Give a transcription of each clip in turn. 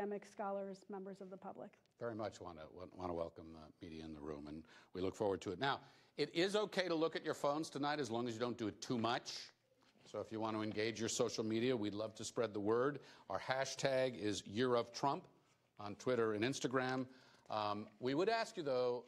academics, scholars, members of the public. Very much want to welcome the media in the room, and we look forward to it. Now, it is okay to look at your phones tonight as long as you don't do it too much. So if you want to engage your social media, we'd love to spread the word. Our hashtag is Year of Trump on Twitter and Instagram. We would ask you, though,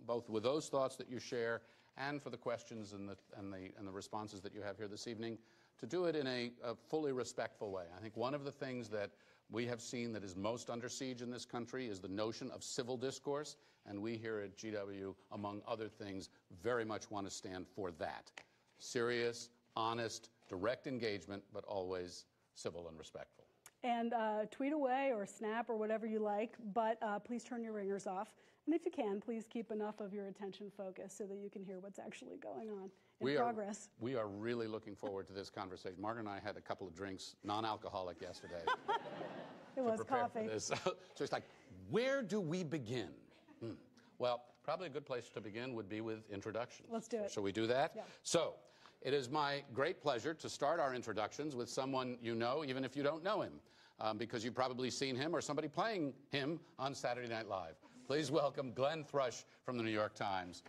both with those thoughts that you share and for the questions and the responses that you have here this evening, to do it in a fully respectful way. I think one of the things that we have seen that is most under siege in this country is the notion of civil discourse, and we here at GW, among other things, very much want to stand for that. Serious, honest, direct engagement, but always civil and respectful. And tweet away or snap or whatever you like, but please turn your ringers off. And if you can, please keep enough of your attention focused so that you can hear what's actually going on in progress. We are really looking forward to this conversation. Margaret and I had a couple of drinks, non-alcoholic, yesterday. It was coffee. So it's like, where do we begin? Well, probably a good place to begin would be with introductions. Let's do it. Shall we do that? Yeah. So, it is my great pleasure to start our introductions with someone you know, even if you don't know him, because you've probably seen him or somebody playing him on Saturday Night Live. Please welcome Glenn Thrush from the New York Times.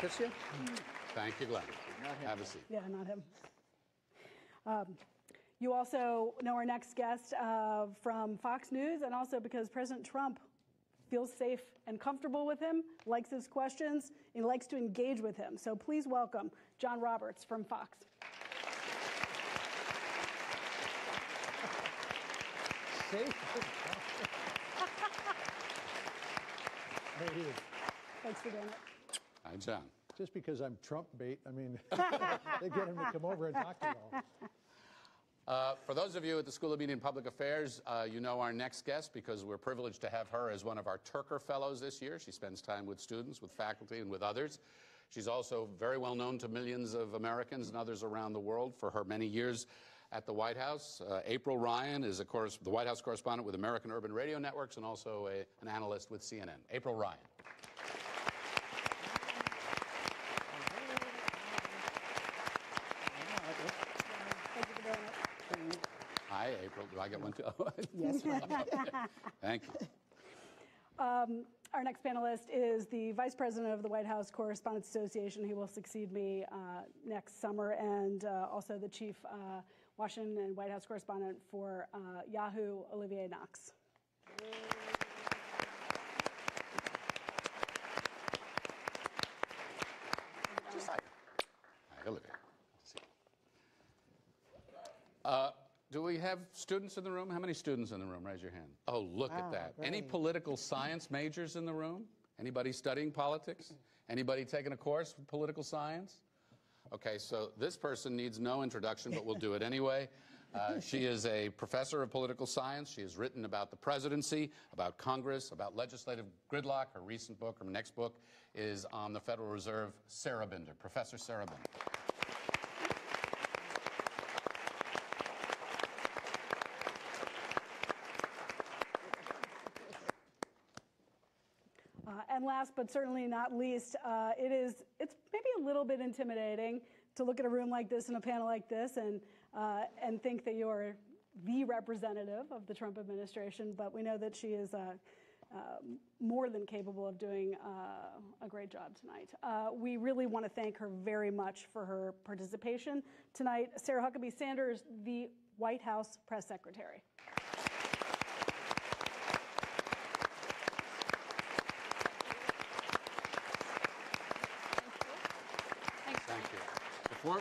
Kiss you? Thank you, Glenn. Have a seat. Yeah, not him. You also know our next guest from Fox News, and also because President Trump feels safe and comfortable with him, likes his questions, and likes to engage with him. So please welcome John Roberts from Fox. Safe? Thanks for doing it. Hi, John. Just because I'm Trump bait, I mean, they get him to come over and talk to you all. For those of you at the School of Media and Public Affairs, you know our next guest because we're privileged to have her as one of our Turker Fellows this year. She spends time with students, with faculty, and with others. She's also very well known to millions of Americans and others around the world for her many years at the White House. April Ryan is, of course, the White House correspondent with American Urban Radio Networks and also an analyst with CNN. April Ryan. Hi, April. Do I get one too? Yes. Thank you. Our next panelist is the Vice President of the White House Correspondents Association. He will succeed me next summer, and also the Chief Washington and White House Correspondent for Yahoo, Olivier Knox. Hi, Olivier. Do we have students in the room? How many students in the room? Raise your hand. Oh, look at that. Any political science majors in the room? Anybody studying politics? Anybody taking a course with political science? Okay, so this person needs no introduction, but we'll do it anyway. She is a professor of political science. She has written about the presidency, about Congress, about legislative gridlock. Her recent book, her next book, is on the Federal Reserve. Sarah Binder, Professor Sarah Binder. And last but certainly not least, it's maybe a little bit intimidating to look at a room like this and a panel like this and think that you're the representative of the Trump administration. But we know that she is more than capable of doing a great job tonight. We really want to thank her very much for her participation tonight. Sarah Huckabee Sanders, the White House press secretary.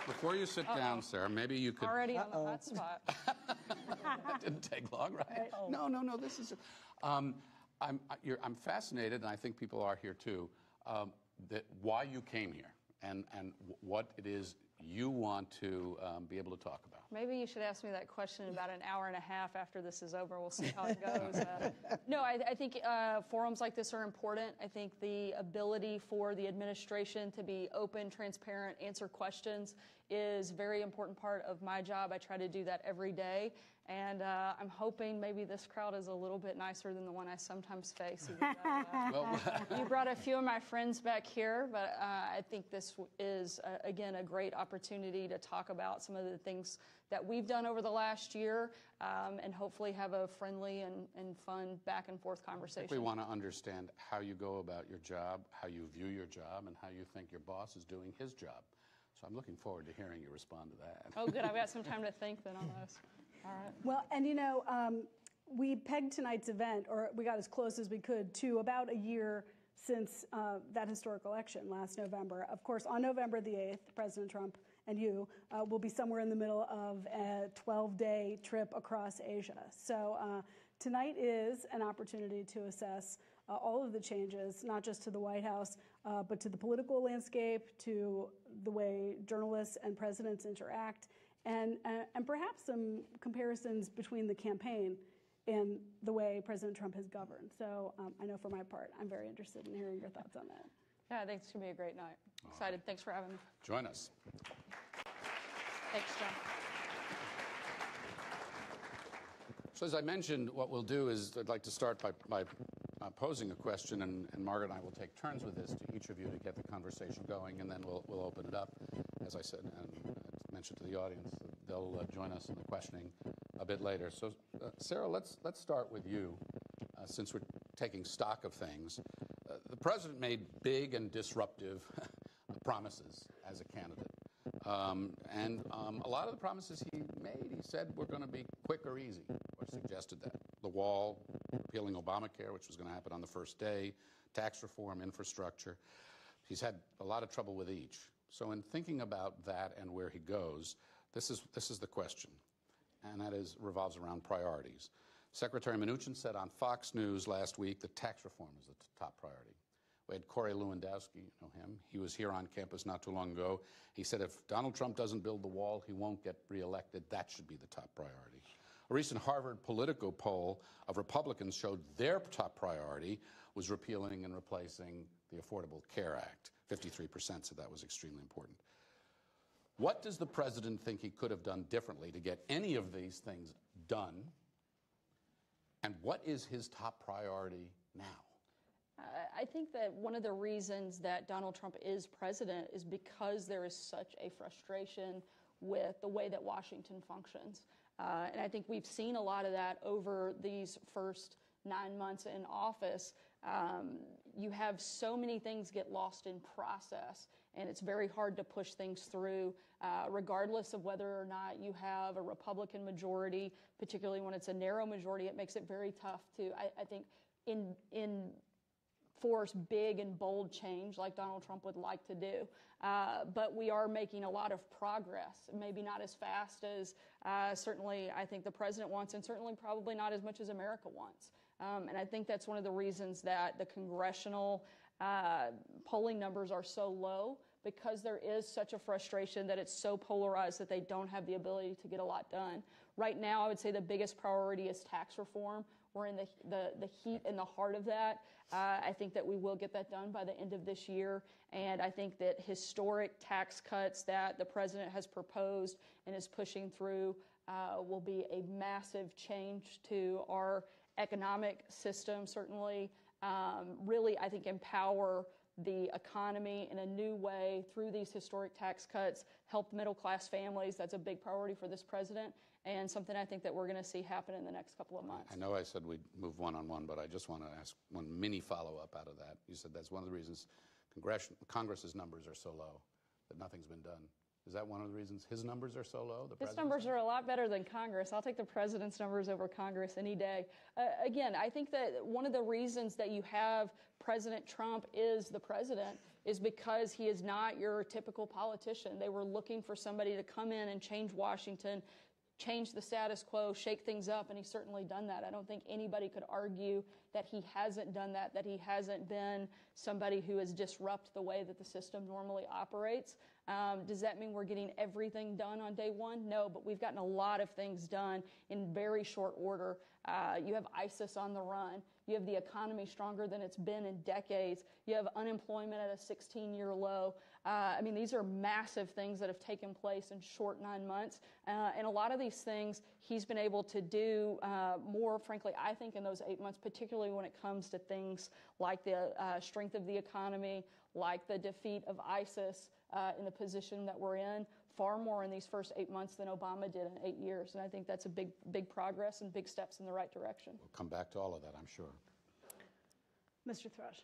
Before you sit down, Sarah, maybe you could... Already on the hot spot. That didn't take long, right? No, this is... I'm fascinated, and I think people are here too, that why you came here and what it is you want to be able to talk about? Maybe you should ask me that question in about an hour and a half after this is over. We'll see how it goes. No, I think forums like this are important. I think the ability for the administration to be open, transparent, answer questions is a very important part of my job. I try to do that every day. And I'm hoping maybe this crowd is a little bit nicer than the one I sometimes face. You brought a few of my friends back here, but I think this is, again, a great opportunity to talk about some of the things that we've done over the last year and hopefully have a friendly and fun back and forth conversation. We want to understand how you go about your job, how you view your job, and how you think your boss is doing his job. So I'm looking forward to hearing you respond to that. Oh, good. I've got some time to think then on this. All right. Well, and we pegged tonight's event, or we got as close as we could, to about a year since that historic election last November. Of course, on November the 8th, President Trump and you will be somewhere in the middle of a 12-day trip across Asia. So tonight is an opportunity to assess all of the changes, not just to the White House, but to the political landscape, to the way journalists and presidents interact, and perhaps some comparisons between the campaign and the way President Trump has governed. So I know for my part, I'm very interested in hearing your thoughts on that. Yeah, I think it's going to be a great night. Excited. Thanks for having me. Join us. Thanks, John. So as I mentioned, what we'll do is I'd like to start by posing a question, and Margaret and I will take turns with this to each of you to get the conversation going, and then we'll open it up. As I said, and mentioned to the audience, they'll join us in the questioning a bit later. So, Sarah, let's start with you, since we're taking stock of things. The president made big and disruptive promises as a candidate. And a lot of the promises he made, he said were going to be quick or easy, or suggested that. The wall, repealing Obamacare, which was going to happen on the first day, tax reform, infrastructure. He's had a lot of trouble with each. So in thinking about that and where he goes, this is the question, and that revolves around priorities. Secretary Mnuchin said on Fox News last week that tax reform is the top priority. We had Corey Lewandowski, you know him. He was here on campus not too long ago. He said if Donald Trump doesn't build the wall, he won't get reelected. That should be the top priority. A recent Harvard Politico poll of Republicans showed their top priority was repealing and replacing the Affordable Care Act. 53% said that was extremely important. What does the president think he could have done differently to get any of these things done? And what is his top priority now? I think that one of the reasons that Donald Trump is president is because there is such a frustration with the way that Washington functions. And I think we've seen a lot of that over these first 9 months in office. You have so many things get lost in process, and it's very hard to push things through, regardless of whether or not you have a Republican majority, particularly when it's a narrow majority. It makes it very tough to, I think, force big and bold change like Donald Trump would like to do. But we are making a lot of progress, maybe not as fast as certainly I think the president wants, and certainly probably not as much as America wants. And I think that's one of the reasons that the congressional polling numbers are so low, because there is such a frustration that it's so polarized that they don't have the ability to get a lot done. Right now, I would say the biggest priority is tax reform. We're in the heat and the heart of that. I think that we will get that done by the end of this year. And I think that historic tax cuts that the president has proposed and is pushing through will be a massive change to our economic system, certainly. Really, I think, empower the economy in a new way through these historic tax cuts, help middle-class families. That's a big priority for this president, and something I think that we're going to see happen in the next couple of months. I know I said we'd move one-on-one, but I just want to ask one mini follow-up out of that. You said that's one of the reasons Congress's numbers are so low, that nothing's been done. Is that one of the reasons his numbers are so low? His numbers are a lot better than Congress. I'll take the president's numbers over Congress any day. Again, I think that one of the reasons that you have President Trump is the president is because he is not your typical politician. They were looking for somebody to come in and change Washington, change the status quo, shake things up, and he's certainly done that. I don't think anybody could argue that he hasn't done that he hasn't been somebody who has disrupted the way that the system normally operates. Does that mean we're getting everything done on day one? No, but we've gotten a lot of things done in very short order. You have ISIS on the run. You have the economy stronger than it's been in decades. You have unemployment at a 16-year low. I mean, these are massive things that have taken place in short 9 months. And a lot of these things he's been able to do more, frankly, I think, in those 8 months, particularly when it comes to things like the strength of the economy, like the defeat of ISIS in the position that we're in, far more in these first 8 months than Obama did in 8 years. And I think that's a big progress and big steps in the right direction. We'll come back to all of that, I'm sure. Mr. Thrush.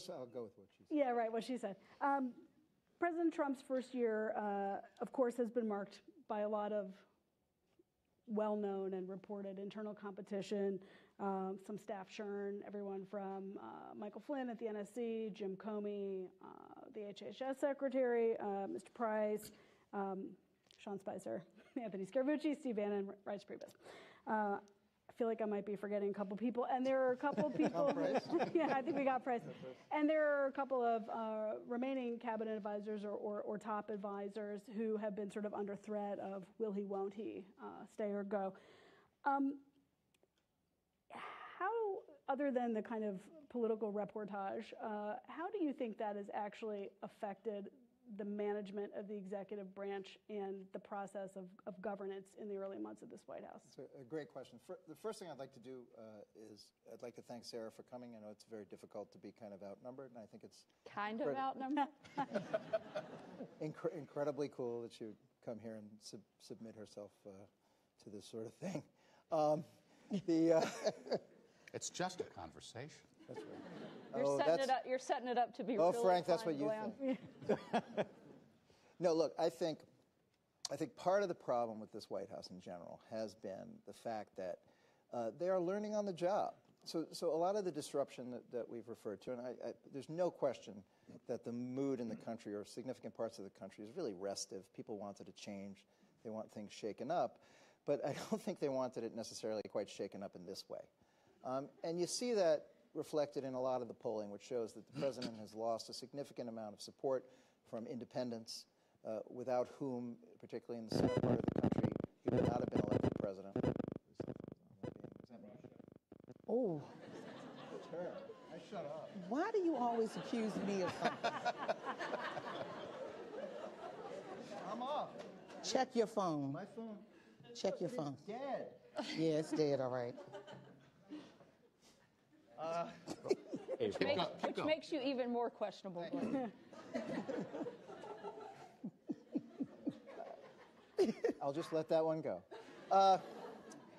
I'll go with what she said. Yeah, right, what she said. President Trump's first year, of course, has been marked by a lot of well-known and reported internal competition, some staff churn, everyone from Michael Flynn at the NSC, Jim Comey, the HHS Secretary, Mr. Price, Sean Spicer, Anthony Scaramucci, Steve Bannon, Reince Priebus. I feel like I might be forgetting a couple people, and there are a couple people. Yeah, I think we got Price, and there are a couple of remaining cabinet advisors or top advisors who have been sort of under threat of will he, won't he, stay or go. How, other than the kind of political reportage, how do you think that has actually affected the management of the executive branch and the process of governance in the early months of this White House? It's a great question. The first thing I'd like to do is I'd like to thank Sarah for coming. I know it's very difficult to be kind of outnumbered, and I think it's kind of outnumbered. Incredibly cool that she would come here and submit herself to this sort of thing. It's just a conversation. That's right. You're setting it up to be. Oh, really Frank, that's fun, what you Glenn. think. No, look, I think part of the problem with this White House in general has been the fact that they are learning on the job. So a lot of the disruption that we've referred to, and there's no question that the mood in the country or significant parts of the country is really restive. People wanted to change. They want things shaken up. But I don't think they wanted it necessarily quite shaken up in this way. And you see that reflected in a lot of the polling, which shows that the president has lost a significant amount of support from independents, without whom, particularly in the center part of the country, he would not have been elected president. Oh. It's her. I shut up. Why do you always accuse me of something? I'm off. Check your phone. My phone. Check your phone. It's dead. Yeah, it's dead, all right. Which makes you even more questionable, Glenn. I'll just let that one go.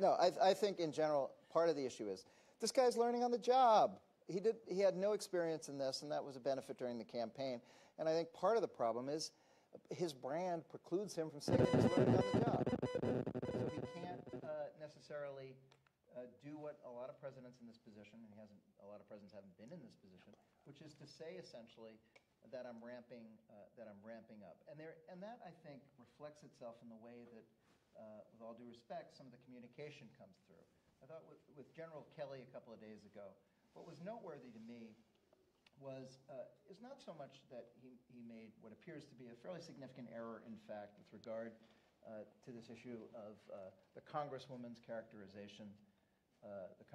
No, I think in general, part of the issue is this guy's learning on the job. He had no experience in this, and that was a benefit during the campaign. And I think part of the problem is his brand precludes him from saying he's learning on the job. So he can't necessarily do what a lot of presidents in this position, and a lot of presidents haven't been in this position, which is to say essentially that I'm ramping up. And that, I think, reflects itself in the way that, with all due respect, some of the communication comes through. I thought with General Kelly a couple of days ago, what was noteworthy to me is not so much that he made what appears to be a fairly significant error, in fact, with regard to this issue of the Congresswoman's characterization of the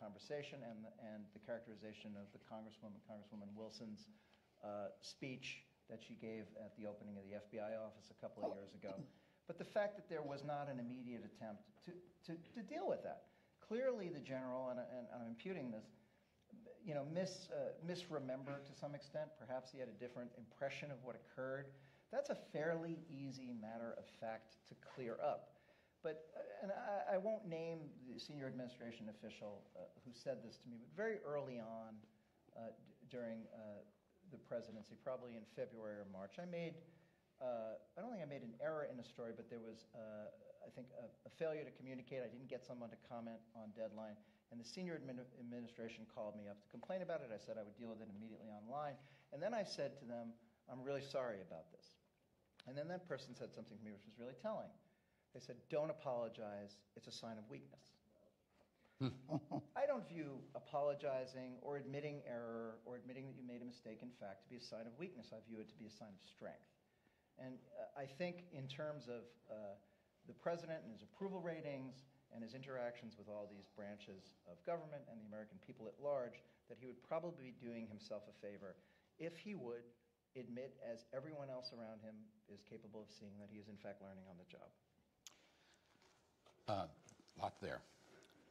conversation and the characterization of the Congresswoman Wilson's speech that she gave at the opening of the FBI office a couple of years ago. But the fact that there was not an immediate attempt to deal with that. Clearly the general, and I'm imputing this, misremembered to some extent. Perhaps he had a different impression of what occurred. That's a fairly easy matter of fact to clear up. But, and I won't name the senior administration official who said this to me, but very early on during the presidency, probably in February or March, I don't think I made an error in a story, but there was, I think, a failure to communicate. I didn't get someone to comment on deadline. And the senior administration called me up to complain about it. I said I would deal with it immediately online. And then I said to them, I'm really sorry about this. And then that person said something to me which was really telling. They said, "Don't apologize, it's a sign of weakness." I don't view apologizing or admitting error or admitting that you made a mistake, in fact, to be a sign of weakness. I view it to be a sign of strength. And I think in terms of the president and his approval ratings and his interactions with all these branches of government and the American people at large, that he would probably be doing himself a favor if he would admit, as everyone else around him is capable of seeing, that he is in fact learning on the job. Lot there.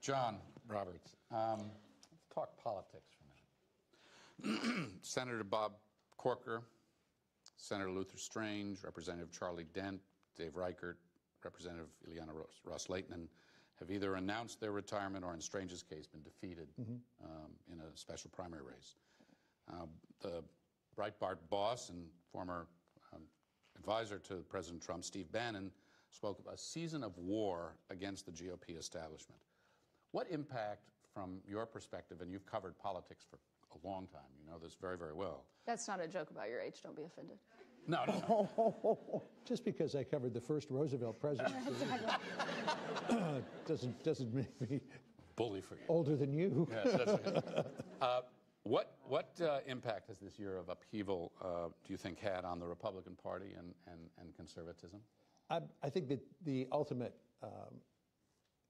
John Roberts, let's talk politics for a minute. Senator Bob Corker, Senator Luther Strange, Representative Charlie Dent, Dave Reichert, Representative Ileana Ross-Lehtinen have either announced their retirement or, in Strange's case, been defeated in a special primary race. The Breitbart boss and former advisor to President Trump, Steve Bannon, spoke of a season of war against the GOP establishment. What impact, from your perspective, and you've covered politics for a long time, you know this very, very well. That's not a joke about your age. Don't be offended. No. Just because I covered the first Roosevelt presidency doesn't make me Bully for you. older than you. Yes, that's it. What impact has this year of upheaval, do you think, had on the Republican Party and conservatism? I think that the ultimate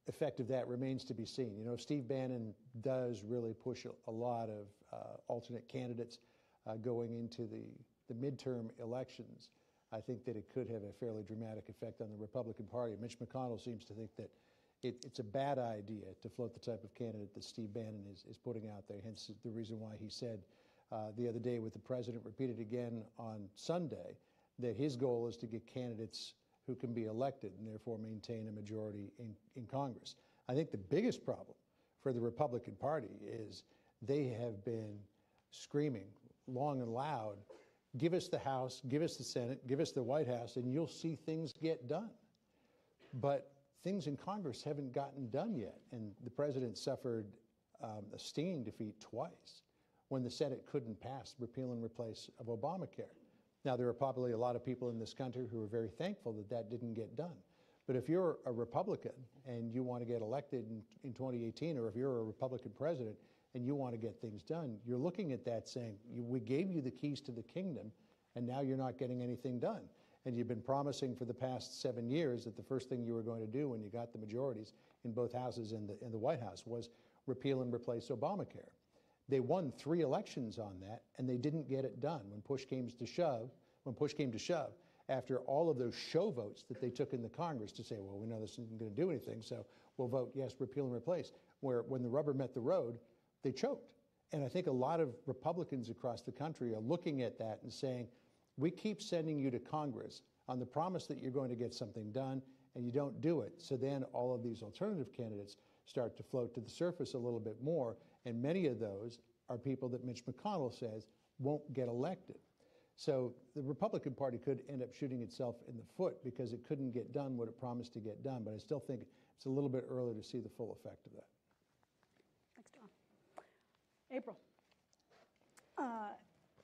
effect of that remains to be seen. You know, Steve Bannon does really push a lot of alternate candidates going into the midterm elections. I think that it could have a fairly dramatic effect on the Republican Party. Mitch McConnell seems to think that it's a bad idea to float the type of candidate that Steve Bannon is putting out there, hence the reason why he said the other day with the president, repeated again on Sunday, that his goal is to get candidates who can be elected and therefore maintain a majority in Congress. I think the biggest problem for the Republican Party is they have been screaming long and loud, give us the House, give us the Senate, give us the White House, and you'll see things get done. But things in Congress haven't gotten done yet, and the president suffered a stinging defeat twice when the Senate couldn't pass repeal and replace of Obamacare. Now, there are probably a lot of people in this country who are very thankful that that didn't get done. But if you're a Republican and you want to get elected in 2018, or if you're a Republican president and you want to get things done, you're looking at that saying, we gave you the keys to the kingdom, and now you're not getting anything done. And you've been promising for the past 7 years that the first thing you were going to do when you got the majorities in both houses and the White House was repeal and replace Obamacare. They won 3 elections on that, and they didn't get it done. When push came to shove, after all of those show votes that they took in the Congress to say, well, we know this isn't going to do anything, so we'll vote yes, repeal and replace, where when the rubber met the road, they choked. And I think a lot of Republicans across the country are looking at that and saying, we keep sending you to Congress on the promise that you're going to get something done, and you don't do it. So then all of these alternative candidates start to float to the surface a little bit more, and many of those are people that Mitch McConnell says won't get elected. So the Republican Party could end up shooting itself in the foot because it couldn't get done what it promised to get done, but I still think it's a little bit early to see the full effect of that. Thanks, John. April.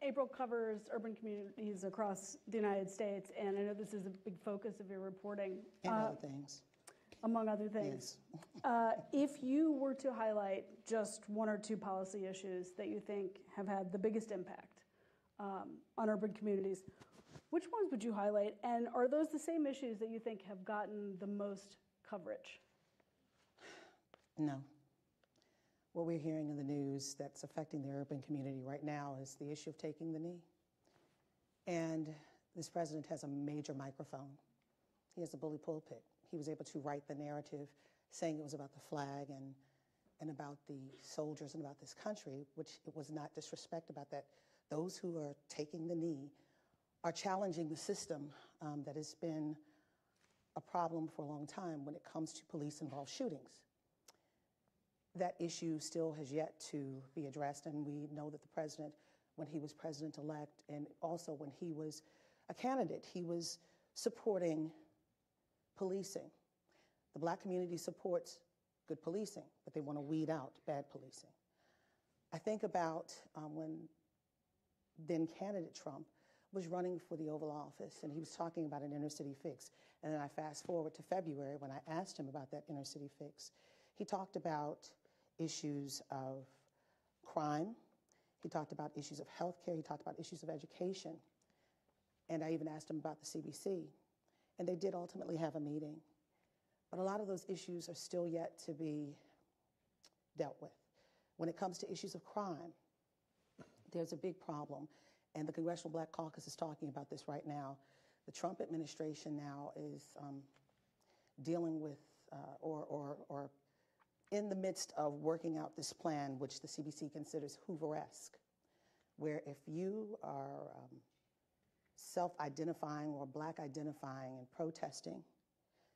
April covers urban communities across the United States, and I know this is a big focus of your reporting. And other things. Among other things. Yes. If you were to highlight just 1 or 2 policy issues that you think have had the biggest impact on urban communities, which ones would you highlight? And are those the same issues that you think have gotten the most coverage? No. What we're hearing in the news that's affecting the urban community right now is the issue of taking the knee. And this president has a major microphone. He has a bully pulpit. He was able to write the narrative saying it was about the flag and about the soldiers and about this country, which it was not disrespect about that. Those who are taking the knee are challenging the system that has been a problem for a long time when it comes to police-involved shootings. That issue still has yet to be addressed, and we know that the president, when he was president-elect, and also when he was a candidate, he was supporting policing. The black community supports good policing, but they want to weed out bad policing. I think about when then candidate Trump was running for the Oval Office, and he was talking about an inner city fix. And then I fast forward to February when I asked him about that inner city fix. He talked about issues of crime. He talked about issues of health care. He talked about issues of education. And I even asked him about the CBC. And they did ultimately have a meeting. But a lot of those issues are still yet to be dealt with. When it comes to issues of crime, there's a big problem. And the Congressional Black Caucus is talking about this right now. The Trump administration now is dealing with or in the midst of working out this plan, which the CBC considers Hoover-esque, where if you are self-identifying or black identifying and protesting,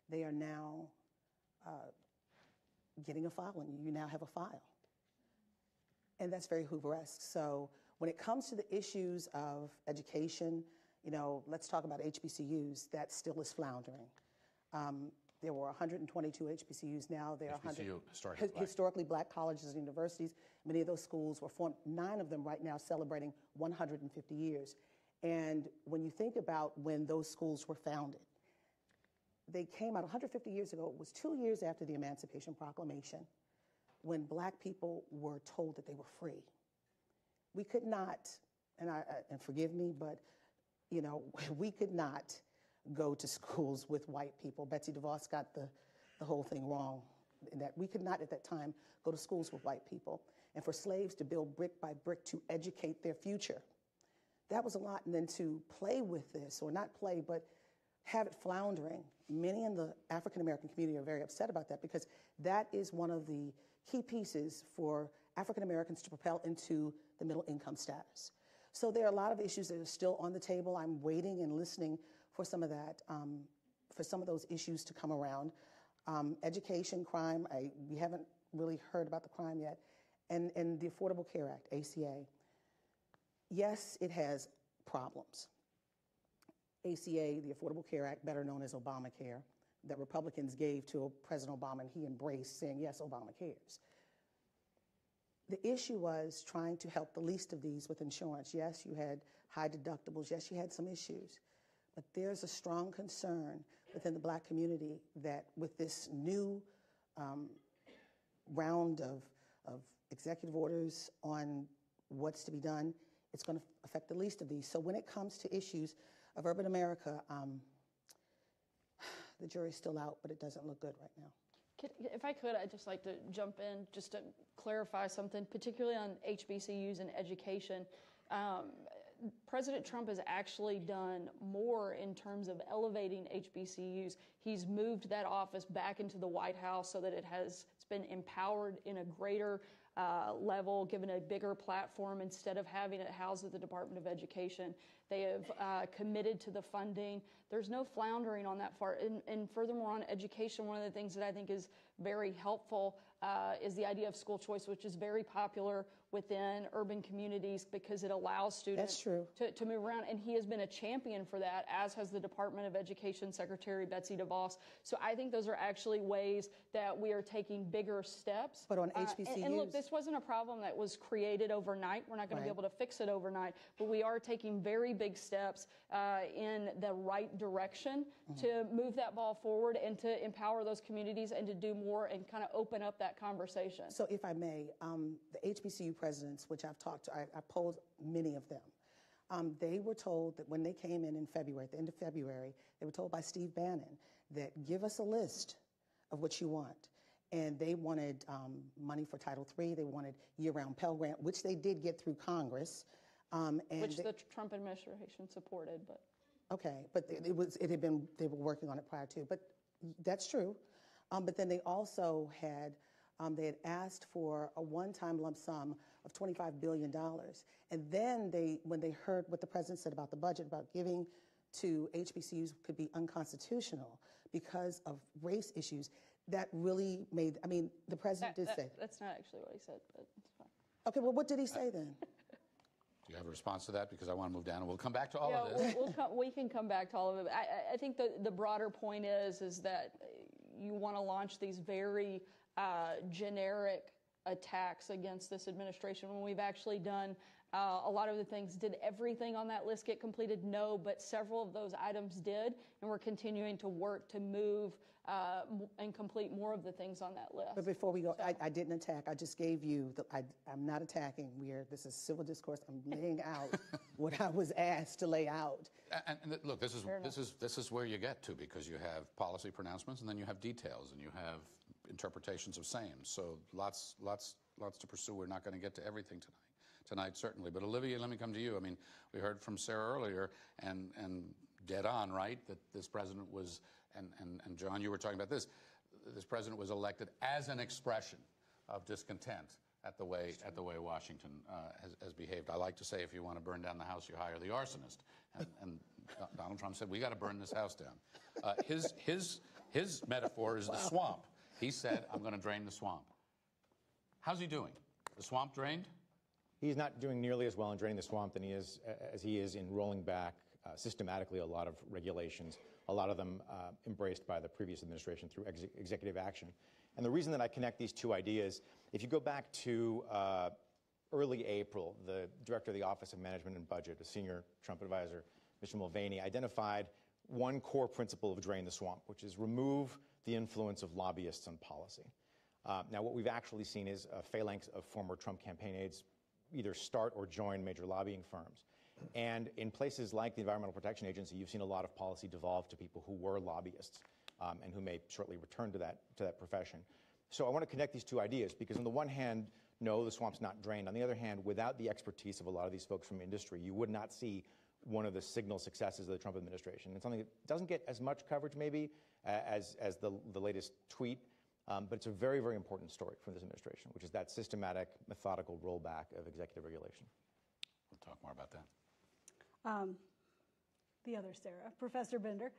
they are now getting a file on you. You now have a file. And that's very Hoover-esque. So when it comes to the issues of education, let's talk about HBCUs. That still is floundering. There were 122 HBCUs now. There are 100 historically black colleges and universities. Many of those schools were formed. 9 of them right now celebrating 150 years. And when you think about when those schools were founded, they came out 150 years ago. It was 2 years after the Emancipation Proclamation when black people were told that they were free. We could not, and forgive me, but we could not go to schools with white people. Betsy DeVos got the whole thing wrong, in that we could not at that time go to schools with white people. And for slaves to build brick by brick to educate their future, that was a lot. And then to play with this, or not play, but have it floundering. Many in the African American community are very upset about that, because that is one of the key pieces for African Americans to propel into the middle income status. So there are a lot of issues that are still on the table. I'm waiting and listening for some of that, for some of those issues to come around. Education, crime, we haven't really heard about the crime yet. And the Affordable Care Act, ACA. Yes, it has problems. ACA, the Affordable Care Act, better known as Obamacare, that Republicans gave to President Obama, and he embraced, saying, yes, Obama cares. The issue was trying to help the least of these with insurance. Yes, you had high deductibles. Yes, you had some issues. But there's a strong concern within the black community that with this new round of executive orders on what's to be done, it's going to affect the least of these. So when it comes to issues of urban America, the jury's still out, but it doesn't look good right now. If I could, I'd just like to jump in just to clarify something, particularly on HBCUs and education. President Trump has actually done more in terms of elevating HBCUs. He's moved that office back into the White House so that it's been empowered in a greater level, given a bigger platform instead of having it housed at the Department of Education. They have committed to the funding. There's no floundering on that part. And furthermore, on education, one of the things that I think is very helpful is the idea of school choice, which is very popular within urban communities because it allows students to move around. And he has been a champion for that, as has the Department of Education Secretary Betsy DeVos. So I think those are actually ways that we are taking bigger steps. But on HBCUs... And look, this wasn't a problem that was created overnight. We're not going to be able to fix it overnight. But we are taking very big steps in the right direction to move that ball forward and to empower those communities and to do more and kind of open up that conversation. So if I may, the HBCU presidents, which I've talked to, I polled many of them. They were told that when they came in February, at the end of February, they were told by Steve Bannon that give us a list of what you want. And they wanted money for Title III. They wanted year-round Pell Grant, which they did get through Congress. Which the Trump administration supported, but. Okay, but they were working on it prior to, but that's true. But then they also had, they had asked for a one-time lump sum of $25 billion. And then when they heard what the president said about the budget, about giving to HBCUs could be unconstitutional because of race issues, that really made, the president did say. That's not actually what he said, but it's fine. Okay, well, what did he say then? Do you have a response to that? Because I want to move down, and we'll come back to all of this. We can come back to all of it. I think the broader point is that you want to launch these very generic attacks against this administration when we've actually done a lot of the things. Did everything on that list get completed? No, but several of those items did, and we're continuing to work to move and complete more of the things on that list. But before we go, I didn't attack. I just gave you, I'm not attacking. This is civil discourse. I'm laying out what I was asked to lay out. And look, this is where you get to, because you have policy pronouncements, and then you have details, and you have interpretations of same. So lots to pursue. We're not going to get to everything tonight, certainly. But Olivia, let me come to you. I mean, we heard from Sarah earlier, and dead on, right, that this president was, and John, you were talking about this president was elected as an expression of discontent at the way Washington has behaved. I like to say, if you want to burn down the house, you hire the arsonist. And Donald Trump said, we got to burn this house down. His metaphor is the swamp. He said, I'm going to drain the swamp. How's he doing? The swamp drained? He's not doing nearly as well in draining the swamp than he is in rolling back systematically a lot of regulations, a lot of them embraced by the previous administration through executive action. And the reason that I connect these two ideas, if you go back to early April, the director of the Office of Management and Budget, a senior Trump advisor, Mr. Mulvaney, identified one core principle of drain the swamp, which is remove the influence of lobbyists on policy. Now, what we've actually seen is a phalanx of former Trump campaign aides either start or join major lobbying firms. And in places like the Environmental Protection Agency, you've seen a lot of policy devolve to people who were lobbyists and who may shortly return to that profession. So I want to connect these two ideas, because on the one hand, no, the swamp's not drained. On the other hand, without the expertise of a lot of these folks from industry, you would not see one of the signal successes of the Trump administration. It's something that doesn't get as much coverage maybe as the latest tweet, but it's a very, very important story for this administration, which is that systematic, methodical rollback of executive regulation. We'll talk more about that. The other Sarah, Professor Binder.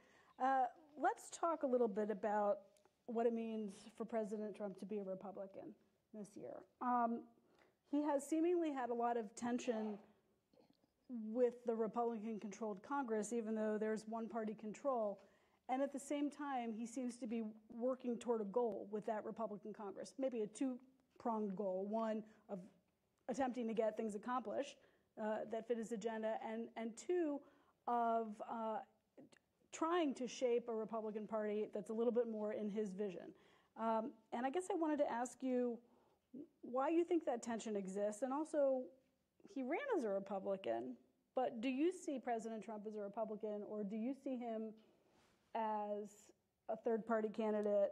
Let's talk a little bit about what it means for President Trump to be a Republican this year. He has seemingly had a lot of tension with the Republican-controlled Congress, even though there's one-party control. And at the same time, he seems to be working toward a goal with that Republican Congress, maybe a two-pronged goal, one of attempting to get things accomplished that fit his agenda, and two, of trying to shape a Republican Party that's a little bit more in his vision. And I guess I wanted to ask you why you think that tension exists, and also, he ran as a Republican, but do you see President Trump as a Republican, or do you see him as a third-party candidate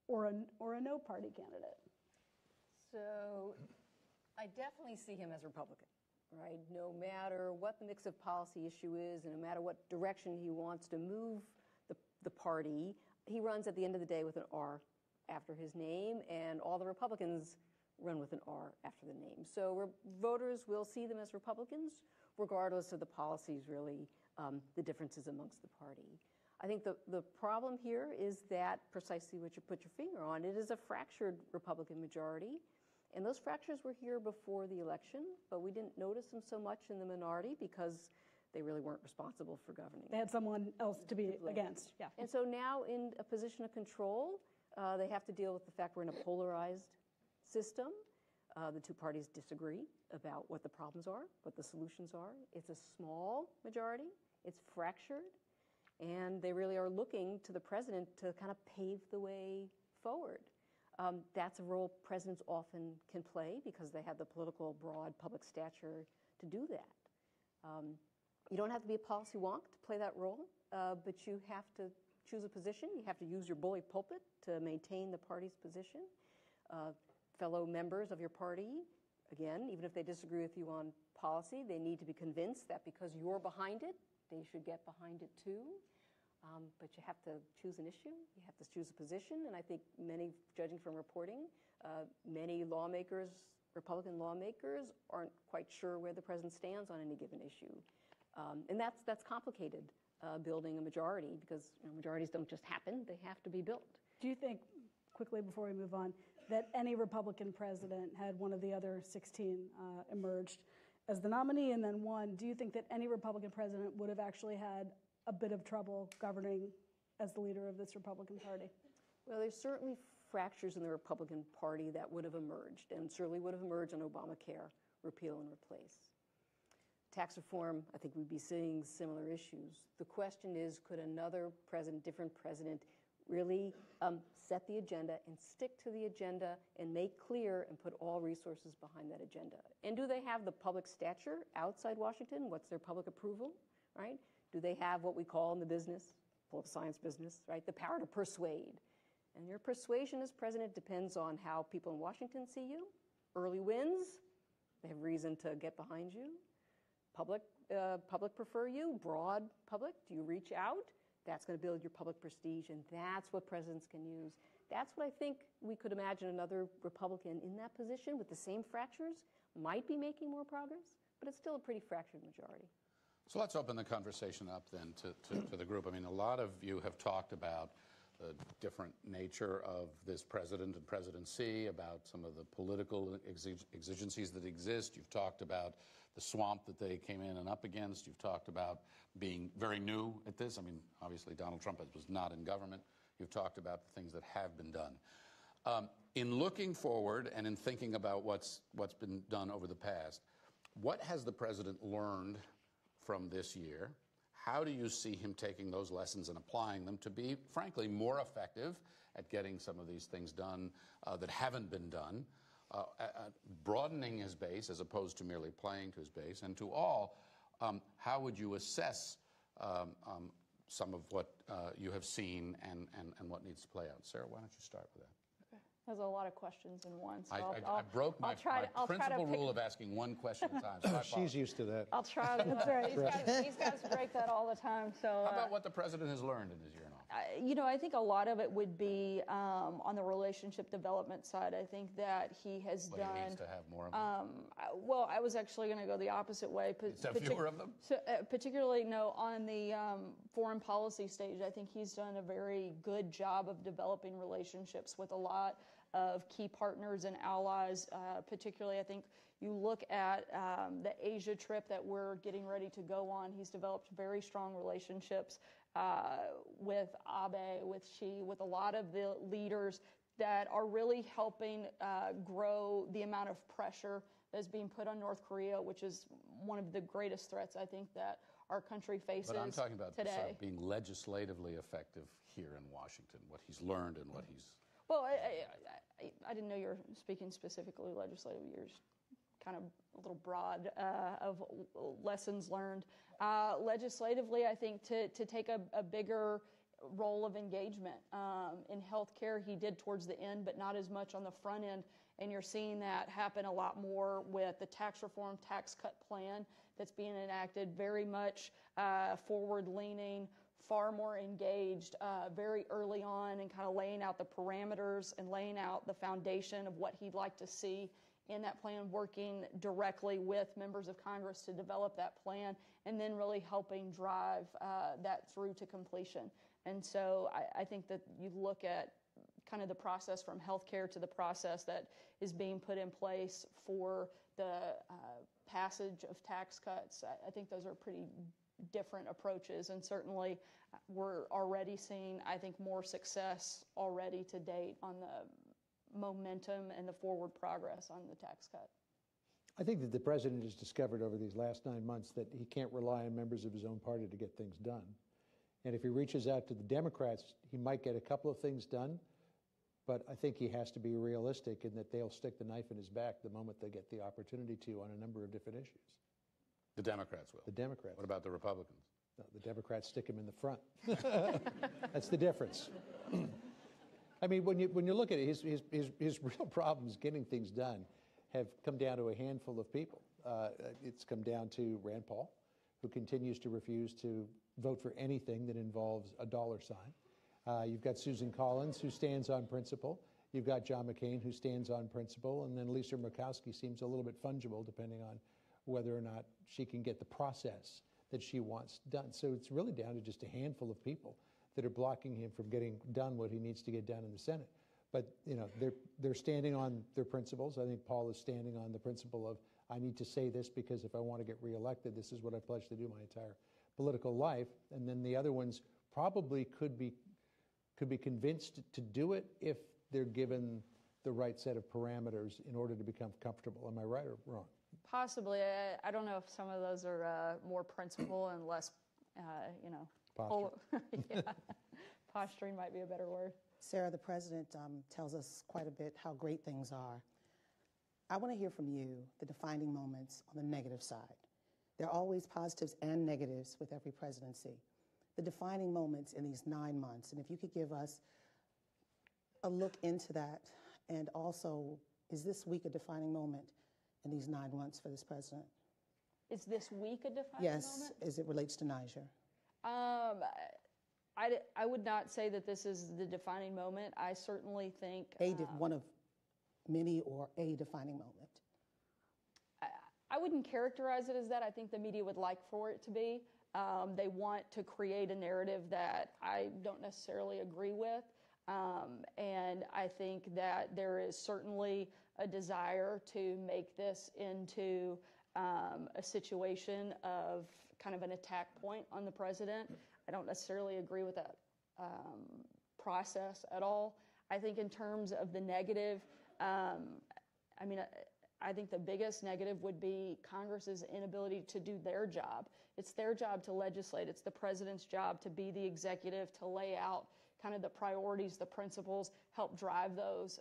or a no-party candidate? So I definitely see him as a Republican, right? No matter what the mix of policy issue is, and no matter what direction he wants to move the party, he runs at the end of the day with an R after his name, and all the Republicans run with an R after the name. So voters will see them as Republicans, regardless of the policies, really, the differences amongst the party. I think the problem here is that precisely what you put your finger on. It is a fractured Republican majority, and those fractures were here before the election, but we didn't notice them so much in the minority because they really weren't responsible for governing. They had someone else to be against. Yeah. And so now in a position of control, they have to deal with the fact we're in a polarized system. The two parties disagree about what the problems are, what the solutions are. It's a small majority. It's fractured. And they really are looking to the president to kind of pave the way forward. That's a role presidents often can play because they have the political, broad public stature to do that. You don't have to be a policy wonk to play that role, but you have to choose a position. You have to use your bully pulpit to maintain the party's position. Fellow members of your party, again, even if they disagree with you on policy, they need to be convinced that because you're behind it, they should get behind it too. But you have to choose an issue, you have to choose a position, and I think many, judging from reporting, many lawmakers, Republican lawmakers, aren't quite sure where the president stands on any given issue. And that's complicated, building a majority, because majorities don't just happen, they have to be built. Do you think, quickly before we move on, that any Republican president, had one of the other 16 emerged as the nominee and then won, do you think that any Republican president would have actually had a bit of trouble governing as the leader of this Republican Party? Well, there's certainly fractures in the Republican Party that would have emerged, and certainly would have emerged on Obamacare, repeal and replace. Tax reform, I think we'd be seeing similar issues. The question is, could another president, different president, really set the agenda and stick to the agenda and make clear and put all resources behind that agenda? And do they have the public stature outside Washington? What's their public approval, right? Do they have what we call in the business, political science business, right, the power to persuade? And your persuasion as president depends on how people in Washington see you. Early wins, they have reason to get behind you. Public prefer you. Broad public, do you reach out? That's going to build your public prestige, and that's what presidents can use. That's what I think we could imagine another Republican in that position with the same fractures might be making more progress, but it's still a pretty fractured majority. So let's open the conversation up then to the group. I mean, a lot of you have talked about the different nature of this president and presidency, about some of the political exigencies that exist. You've talked about the swamp that they came in and up against. You've talked about being very new at this. I mean, obviously, Donald Trump was not in government. You've talked about the things that have been done. In looking forward and in thinking about what's been done over the past, what has the president learned from this year? How do you see him taking those lessons and applying them to be, frankly, more effective at getting some of these things done that haven't been done, broadening his base as opposed to merely playing to his base? And to all, how would you assess some of what you have seen and what needs to play out? Sarah, why don't you start with that? There's a lot of questions in one. So I broke my principal rule of asking one question at a time. So She's used to that. I'll try to. That's right. These guys break that all the time. So how about what the president has learned in his year and a half? You know, I think a lot of it would be on the relationship development side. I think that he has done. He needs to have more of them. Well, I was actually going to go the opposite way. Fewer of them? So, particularly, no, on the foreign policy stage, I think he's done a very good job of developing relationships with a lot of key partners and allies. Particularly, I think you look at the Asia trip that we're getting ready to go on. He's developed very strong relationships with Abe, with Xi, with a lot of the leaders that are really helping grow the amount of pressure that's being put on North Korea, which is one of the greatest threats I think that our country faces today. But I'm talking about being legislatively effective here in Washington, what he's learned and what he's... Well, I didn't know you were speaking specifically legislative years, kind of a little broad of lessons learned. Legislatively, I think to take a bigger role of engagement. In healthcare, he did towards the end, but not as much on the front end. And you're seeing that happen a lot more with the tax reform, tax cut plan that's being enacted, very much forward-leaning, far more engaged very early on, and kind of laying out the parameters and laying out the foundation of what he'd like to see in that plan, working directly with members of Congress to develop that plan, and then really helping drive that through to completion. And so I think that you look at kind of the process from healthcare to the process that is being put in place for the passage of tax cuts. I think those are pretty different approaches, and certainly we're already seeing, I think, more success already to date on the momentum and the forward progress on the tax cut. I think that the president has discovered over these last 9 months that he can't rely on members of his own party to get things done. And if he reaches out to the Democrats, he might get a couple of things done, but I think he has to be realistic in that they'll stick the knife in his back the moment they get the opportunity to on a number of different issues. The Democrats will? The Democrats. What about the Republicans? No, the Democrats stick him in the front. That's the difference. I mean, when you look at it, his real problems getting things done have come down to a handful of people. It's come down to Rand Paul, who continues to refuse to vote for anything that involves a dollar sign. You've got Susan Collins, who stands on principle. You've got John McCain, who stands on principle. And then Lisa Murkowski seems a little bit fungible, depending on whether or not she can get the process that she wants done. So it's really down to just a handful of people that are blocking him from getting done what he needs to get done in the Senate. But, you know, they're standing on their principles. I think Paul is standing on the principle of, I need to say this because if I want to get reelected, this is what I pledged to do my entire political life. And then the other ones probably could be convinced to do it if they're given the right set of parameters in order to become comfortable. Am I right or wrong? Possibly. I don't know if some of those are more principle and less, Posture. yeah. Posturing might be a better word. Sarah, the president tells us quite a bit how great things are. I want to hear from you the defining moments on the negative side. There are always positives and negatives with every presidency. The defining moments in these 9 months, and if you could give us a look into that, and also, is this week a defining moment in these 9 months for this president? Is this week a defining Yes, moment? as it relates to Niger. I would not say that this is the defining moment. I certainly think One of many or a defining moment. I wouldn't characterize it as that. I think the media would like for it to be. They want to create a narrative that I don't necessarily agree with. And I think that there is certainly a desire to make this into a situation of kind of an attack point on the president. I don't necessarily agree with that process at all. I think in terms of the negative, I think the biggest negative would be Congress's inability to do their job. It's their job to legislate. It's the president's job to be the executive, to lay out kind of the priorities, the principles, help drive those,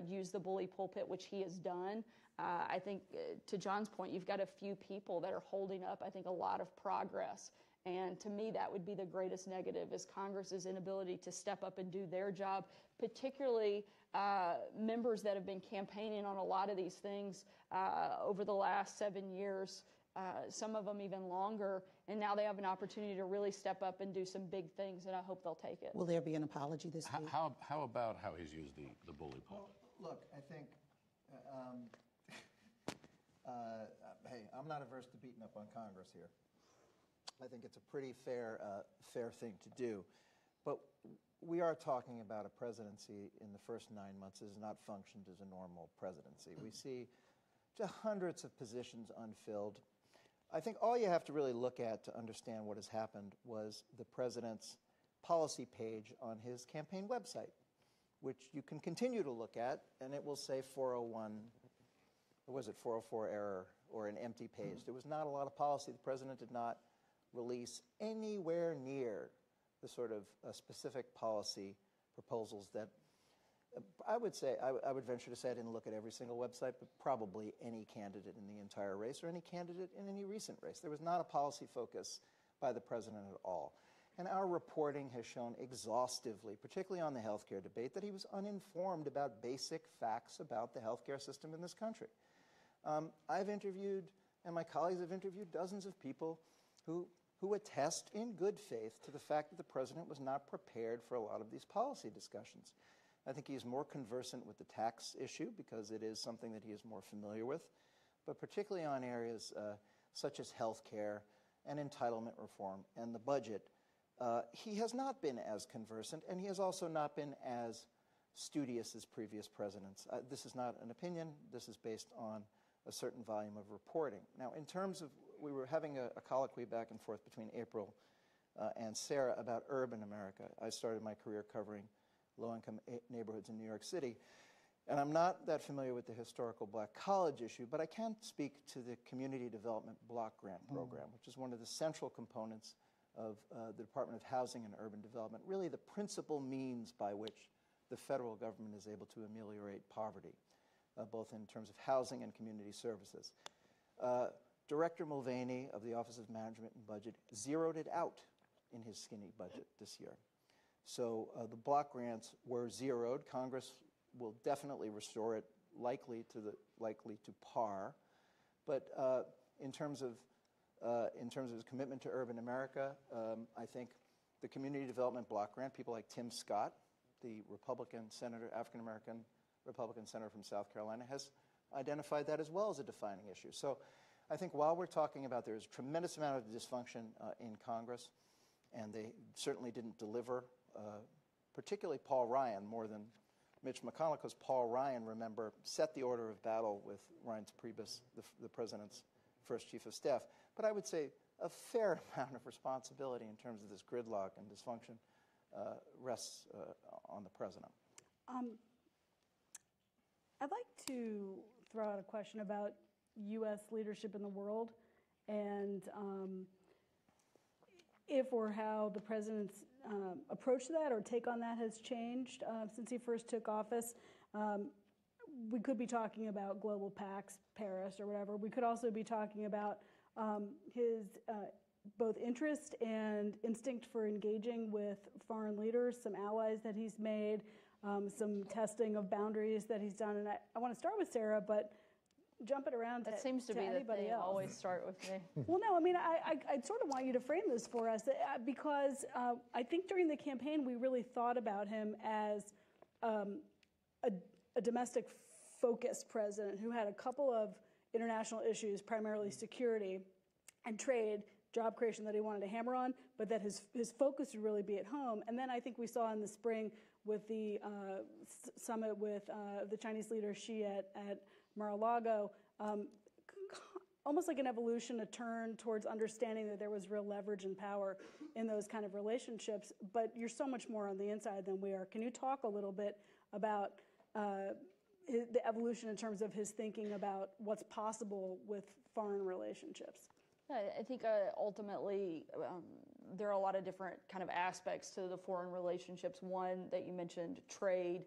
use the bully pulpit, which he has done. I think, to John's point, you've got a few people that are holding up, I think, a lot of progress. And to me, that would be the greatest negative, is Congress's inability to step up and do their job, particularly members that have been campaigning on a lot of these things over the last 7 years, some of them even longer, and now they have an opportunity to really step up and do some big things, and I hope they'll take it. Will there be an apology this week? How about how he's used the bully pulpit? Well, look, I think, hey, I'm not averse to beating up on Congress here. I think it's a pretty fair thing to do. But we are talking about a presidency in the first 9 months that has not functioned as a normal presidency. We see just hundreds of positions unfilled. I think all you have to really look at to understand what has happened was the president's policy page on his campaign website, which you can continue to look at, and it will say 401, or was it 404 error, or an empty page. There was not a lot of policy. The president did not release anywhere near the sort of specific policy proposals that I would say, I would venture to say I didn't look at every single website, but probably any candidate in the entire race or any candidate in any recent race. There was not a policy focus by the president at all. And our reporting has shown exhaustively, particularly on the healthcare debate, that he was uninformed about basic facts about the healthcare system in this country. I've interviewed, and my colleagues have interviewed, dozens of people who attest in good faith to the fact that the president was not prepared for a lot of these policy discussions. I think he's more conversant with the tax issue because it is something that he is more familiar with, but particularly on areas such as health care and entitlement reform and the budget, he has not been as conversant, and he has also not been as studious as previous presidents. This is not an opinion. This is based on a certain volume of reporting. Now, in terms of, we were having a colloquy back and forth between April and Sarah about urban America. I started my career covering low-income neighborhoods in New York City. And I'm not that familiar with the historical black college issue, but I can speak to the Community Development Block Grant Program, which is one of the central components of the Department of Housing and Urban Development, really the principal means by which the federal government is able to ameliorate poverty, both in terms of housing and community services. Director Mulvaney of the Office of Management and Budget zeroed it out in his skinny budget this year. So the block grants were zeroed. Congress will definitely restore it, likely to par. But in terms of his commitment to urban America, I think the Community Development Block Grant, people like Tim Scott, the Republican senator, African-American Republican senator from South Carolina, has identified that as well as a defining issue. So I think while we're talking about there's a tremendous amount of dysfunction in Congress, and they certainly didn't deliver, particularly Paul Ryan, more than Mitch McConnell, because Paul Ryan, remember, set the order of battle with Reince Priebus, the president's first chief of staff. But I would say a fair amount of responsibility in terms of this gridlock and dysfunction rests on the president. I'd like to throw out a question about U.S. leadership in the world and if or how the president's approach to that or take on that has changed since he first took office. We could be talking about global pacts, Paris or whatever. We could also be talking about his both interest and instinct for engaging with foreign leaders, some allies that he's made, some testing of boundaries that he's done. And I want to start with Sarah, but jump it around That to seems to be the anybody thing. else. Always start with me. Well, no, I mean, I sort of want you to frame this for us because I think during the campaign we really thought about him as a domestic-focused president who had a couple of international issues, primarily security and trade, job creation that he wanted to hammer on, but that his focus would really be at home. And then I think we saw in the spring with the summit with the Chinese leader Xi at Mar-a-Lago, almost like an evolution, a turn towards understanding that there was real leverage and power in those kind of relationships. But you're so much more on the inside than we are. Can you talk a little bit about the evolution in terms of his thinking about what's possible with foreign relationships? I think ultimately there are a lot of different kind of aspects to the foreign relationships. One that you mentioned, trade.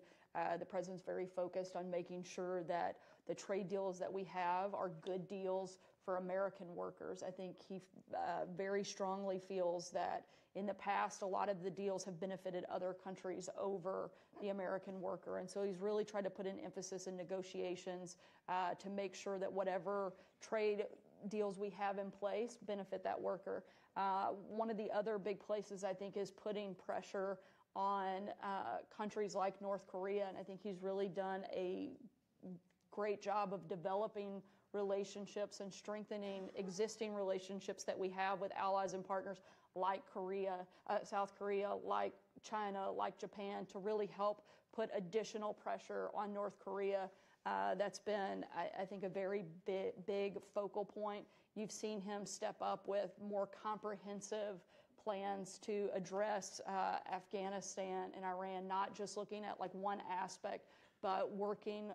The president's very focused on making sure that the trade deals that we have are good deals for American workers. I think he very strongly feels that in the past, a lot of the deals have benefited other countries over the American worker. And so he's really tried to put an emphasis in negotiations to make sure that whatever trade deals we have in place benefit that worker. One of the other big places, I think, is putting pressure on countries like North Korea. And I think he's really done a great job of developing relationships and strengthening existing relationships that we have with allies and partners like South Korea, like China, like Japan, to really help put additional pressure on North Korea. That's been, I think, a very big focal point. You've seen him step up with more comprehensive plans to address Afghanistan and Iran, not just looking at like one aspect, but working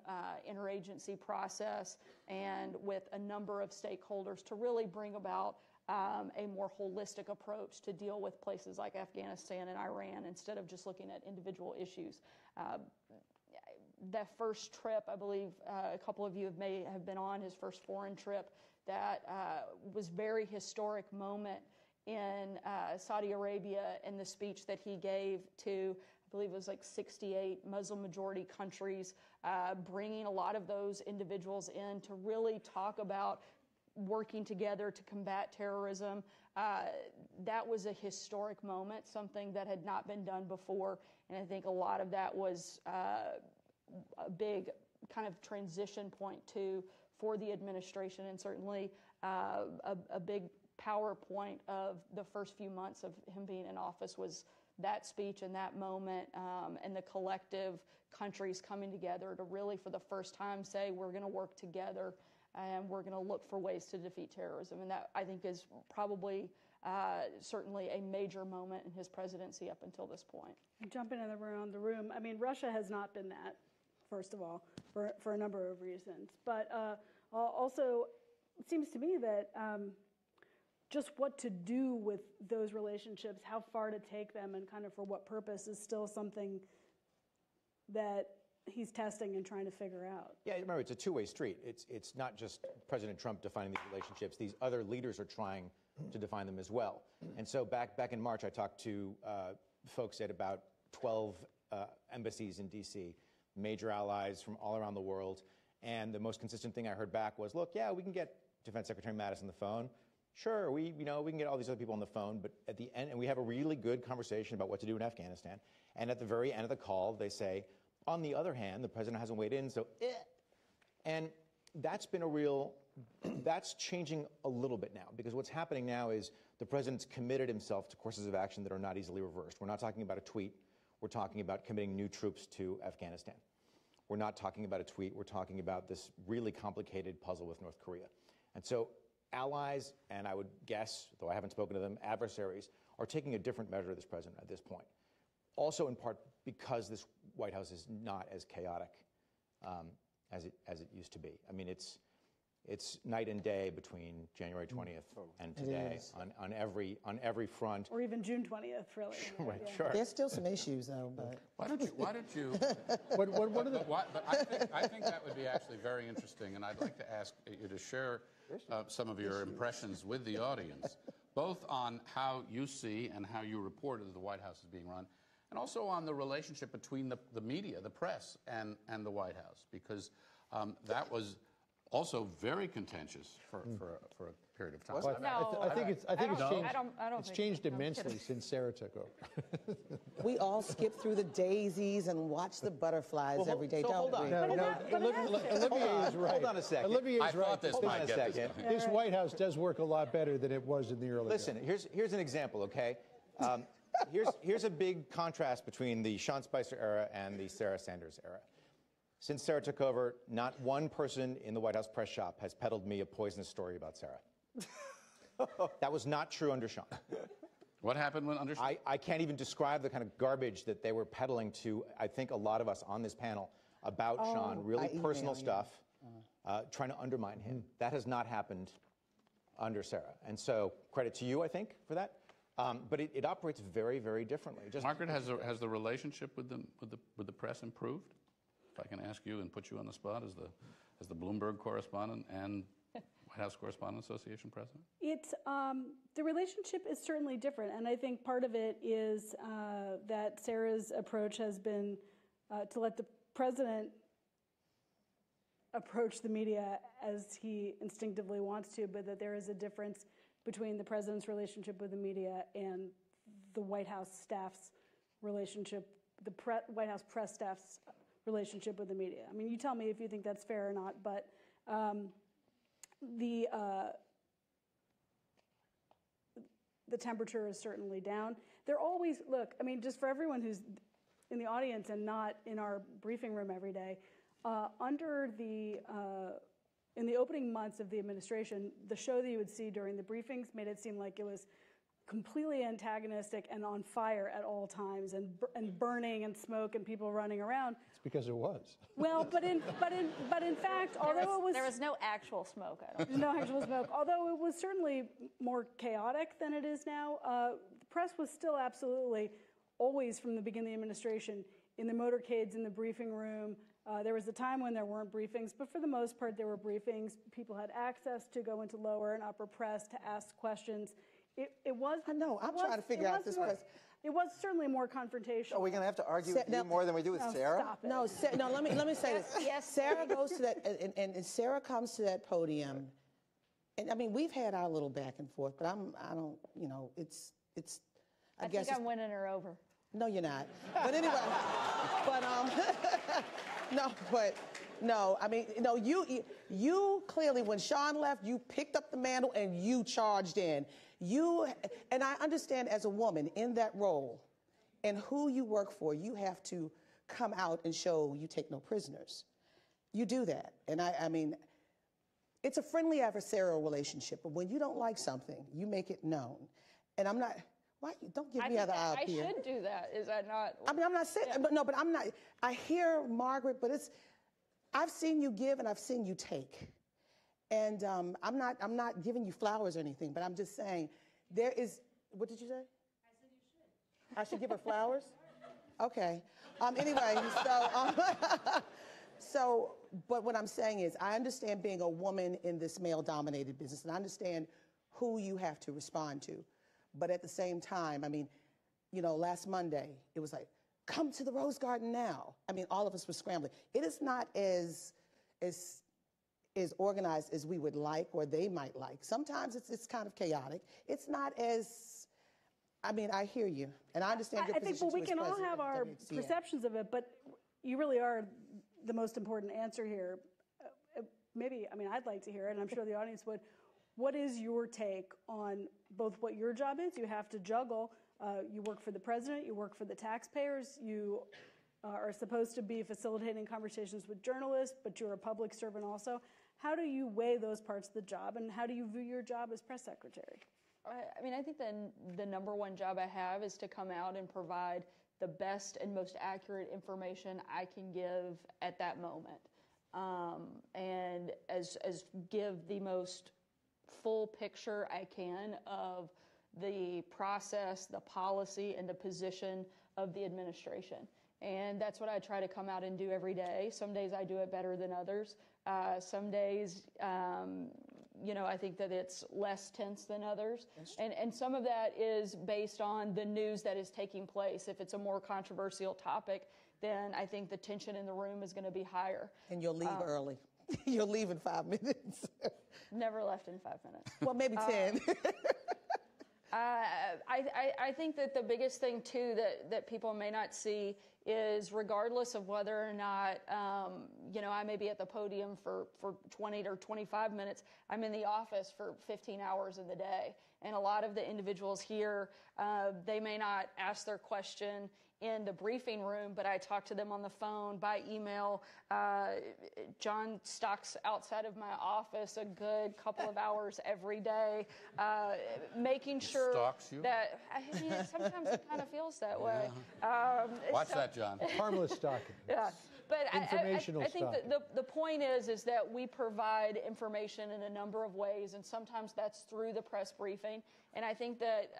interagency process and with a number of stakeholders to really bring about a more holistic approach to deal with places like Afghanistan and Iran instead of just looking at individual issues. That first trip, I believe a couple of you may have been on, his first foreign trip, that was very historic moment in Saudi Arabia and the speech that he gave to, I believe it was like 68 Muslim majority countries, bringing a lot of those individuals in to really talk about working together to combat terrorism. That was a historic moment, something that had not been done before. And I think a lot of that was a big kind of transition point for the administration, and certainly a big PowerPoint of the first few months of him being in office was that speech and that moment, and the collective countries coming together to really, for the first time, say we're going to work together and we're going to look for ways to defeat terrorism. And that, I think, is probably certainly a major moment in his presidency up until this point. Jumping around the room, I mean, Russia has not been that, first of all, for a number of reasons. But also, it seems to me that just what to do with those relationships, how far to take them, and kind of for what purpose is still something that he's testing and trying to figure out. Yeah, remember, it's a two-way street. It's not just President Trump defining these relationships. These other leaders are trying to define them as well. And so back in March, I talked to folks at about 12 embassies in D.C., major allies from all around the world. And the most consistent thing I heard back was, look, yeah, we can get Defense Secretary Mattis on the phone. Sure, we can get all these other people on the phone, but at the end, and we have a really good conversation about what to do in Afghanistan. And at the very end of the call, they say, on the other hand, the president hasn't weighed in, so And that's been that's changing a little bit now, because what's happening now is the president's committed himself to courses of action that are not easily reversed. We're not talking about a tweet. We're talking about committing new troops to Afghanistan. We're not talking about a tweet. We're talking about this really complicated puzzle with North Korea. And so allies, and I would guess, though I haven't spoken to them, adversaries, are taking a different measure of this president at this point. Also in part because this White House is not as chaotic as it used to be. I mean, it's night and day between January 20th and today on every front. Or even June 20th, really. Right, Yeah. sure. There's still some issues, though. But Why don't you? But I think that would be actually very interesting, and I'd like to ask you to share some of your impressions with the audience, both on how you see and how you reported that the White House is being run, and also on the relationship between the media, the press, and the White House, because that was also very contentious for a period of time. Well, I think it's think changed so. I'm immensely kidding. since Sarah took over. we all skip through the daisies and watch the butterflies every day, so don't hold on. we? No, Olivier is right. Hold on a second. Olivier's I right. thought this might get this. This White House does work a lot better than it was in the early Listen, here's an example, okay? Here's a big contrast between the Sean Spicer era and the Sarah Sanders era. Since Sarah took over, not one person in the White House press shop has peddled me a poisonous story about Sarah. That was not true under Sean. What happened when under? I can't even describe the kind of garbage that they were peddling to, I think, a lot of us on this panel about Sean, really personal stuff, trying to undermine him. That has not happened under Sarah. And so credit to you, I think, for that. But it operates very, very differently. Margaret, has the relationship with the press improved? If I can ask you and put you on the spot as the Bloomberg correspondent and White House Correspondent Association president? It's the relationship is certainly different, and I think part of it is that Sarah's approach has been to let the president approach the media as he instinctively wants to, but that there is a difference between the president's relationship with the media and the White House staff's relationship, the White House press staff's relationship with the media. I mean, you tell me if you think that's fair or not, but the temperature is certainly down. They're always, look, I mean, just for everyone who's in the audience and not in our briefing room every day, in the opening months of the administration, the show that you would see during the briefings made it seem like it was completely antagonistic and on fire at all times, and burning and smoke and people running around. It's because it was. Well, but in fact, although there was no actual smoke. I don't. There's no actual smoke. Although it was certainly more chaotic than it is now, the press was still absolutely always from the beginning of the administration in the motorcades, in the briefing room. There was a time when there weren't briefings, but for the most part there were briefings. People had access to go into lower and upper press to ask questions. It was. I know. I'm trying to figure out this question. It was certainly more confrontational. Are we going to have to argue with you more than we do with Sarah? Stop it. No, let me say this. Yes. Sarah goes to that, and Sarah comes to that podium, and I mean, we've had our little back and forth, but I don't, you know, it's. I think I'm winning her over. No, you're not. But anyway, no. I mean, no. You clearly, when Sean left, you picked up the mantle and you charged in. And I understand as a woman in that role, and who you work for, you have to come out and show you take no prisoners. You do that, and I mean, it's a friendly adversarial relationship. But when you don't like something, you make it known. And I'm not. Why? Don't give me the eye up here. I should do that. Is that not? I mean, I'm not saying, but I'm not. I hear Margaret, but I've seen you give and I've seen you take, and I'm not giving you flowers or anything, but I'm just saying there is. What did you say? I said you should. I should give her flowers. Okay. Anyway, but what I'm saying is, I understand being a woman in this male-dominated business, and I understand who you have to respond to. But at the same time, I mean, you know, last Monday, it was like, come to the Rose Garden now. I mean, all of us were scrambling. It is not as organized as we would like or they might like. Sometimes it's kind of chaotic. It's not as, I mean, I hear you. And I understand your position. I think, well, we can all have our perceptions of it, but you really are the most important answer here. Maybe, I mean, I'd like to hear it, and I'm sure the audience would. What is your take on both what your job is? You have to juggle. You work for the president. You work for the taxpayers. You are supposed to be facilitating conversations with journalists, but you're a public servant also. How do you weigh those parts of the job, and how do you view your job as press secretary? I mean, I think the number one job I have is to come out and provide the best and most accurate information I can give at that moment. and as give the most full picture I can of the process, the policy, and the position of the administration. And that's what I try to come out and do every day. Some days I do it better than others. Some days, I think that it's less tense than others. And some of that is based on the news that is taking place. If it's a more controversial topic, then I think the tension in the room is going to be higher. And you'll leave early. You'll leave in 5 minutes. Never left in 5 minutes. Well, maybe 10. I think that the biggest thing, too, that people may not see is regardless of whether or not, I may be at the podium for 20 or 25 minutes, I'm in the office for 15 hours in the day. And a lot of the individuals here, they may not ask their question in the briefing room, but I talk to them on the phone, by email. John stalks outside of my office a good couple of hours every day, making sure stalks you? that, sometimes it kind of feels that way. Watch that, John. Harmless stalking. Yeah. But Informational I think stalking. that the point is that we provide information in a number of ways, and sometimes that's through the press briefing. And I think that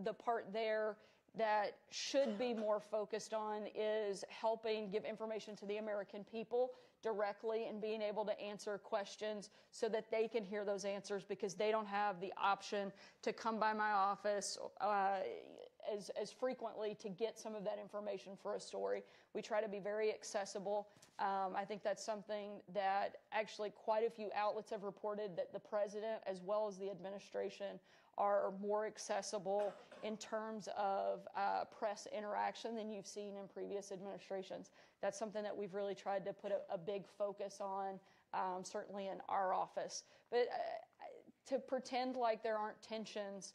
the part there that should be more focused on is helping give information to the American people directly and being able to answer questions so that they can hear those answers, because they don't have the option to come by my office as frequently to get some of that information for a story. We try to be very accessible. I think that's something that actually quite a few outlets have reported, that the president as well as the administration are more accessible in terms of press interaction than you've seen in previous administrations. That's something that we've really tried to put a big focus on, certainly in our office. But to pretend like there aren't tensions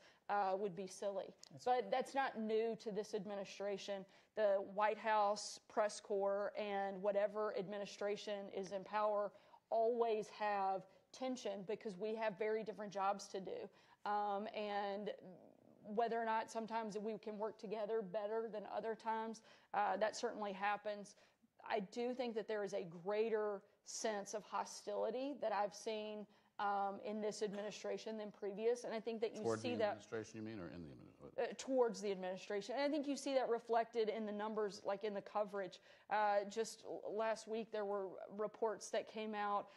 would be silly. But that's not new to this administration. The White House, press corps, and whatever administration is in power always have tension, because we have very different jobs to do. And whether or not sometimes we can work together better than other times, that certainly happens. I do think that there is a greater sense of hostility that I've seen in this administration than previous, and I think that you Toward see the that administration, you mean, or in the administration? towards the administration. And I think you see that reflected in the numbers, like in the coverage. Just last week, there were reports that came out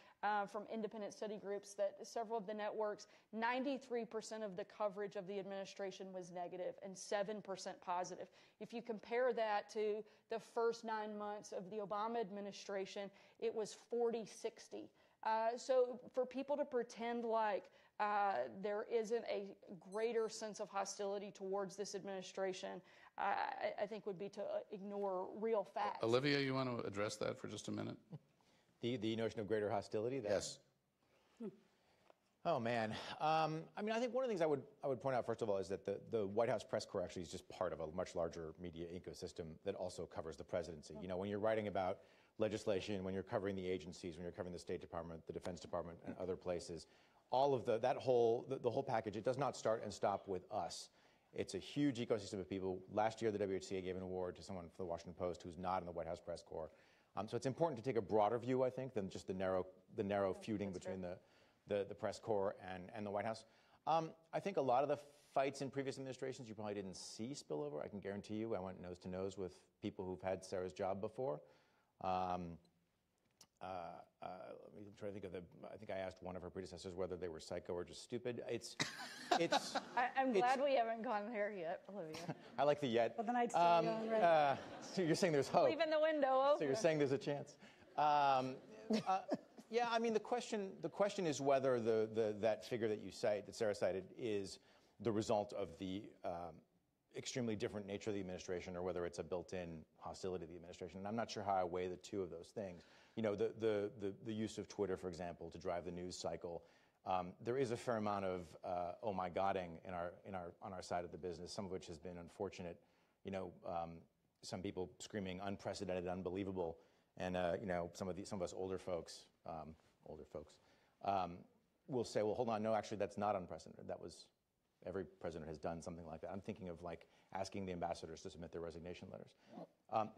from independent study groups that several of the networks, 93% of the coverage of the administration was negative and 7% positive. If you compare that to the first 9 months of the Obama administration, it was 40-60. So for people to pretend like there isn't a greater sense of hostility towards this administration, I think would be to ignore real facts. Olivia, you want to address that for just a minute? The notion of greater hostility? Yes. Oh, man. I think one of the things I would point out, first of all, is that the White House press corps actually is just part of a much larger media ecosystem that also covers the presidency. You know, when you're writing about legislation, when you're covering the agencies, when you're covering the State Department, the Defense Department, and other places, all of the whole package, it does not start and stop with us. It's a huge ecosystem of people. Last year, the WHCA gave an award to someone for the Washington Post who's not in the White House press corps. So it's important to take a broader view, I think, than just the narrow feuding between the press corps and the White House. I think a lot of the fights in previous administrations you probably didn't see spill over. I can guarantee you I went nose to nose with people who've had Sarah's job before. Let me try to think of I think I asked one of her predecessors whether they were psycho or just stupid. I'm glad we haven't gone there yet, Olivia. I like the yet. But the night's still young, right? So you're saying there's hope. Leaving the window open. So you're saying there's a chance. Yeah, I mean, the question is whether that figure that Sarah cited is the result of the extremely different nature of the administration, or whether it's a built-in hostility to the administration. And I'm not sure how I weigh the two of those things. You know, the use of Twitter, for example, to drive the news cycle. There is a fair amount of oh my godding on our side of the business, some of which has been unfortunate. You know, some people screaming unprecedented, unbelievable, and you know, some of us older folks will say, well, hold on, no, actually, that's not unprecedented. That was Every president has done something like that. I'm thinking of like asking the ambassadors to submit their resignation letters.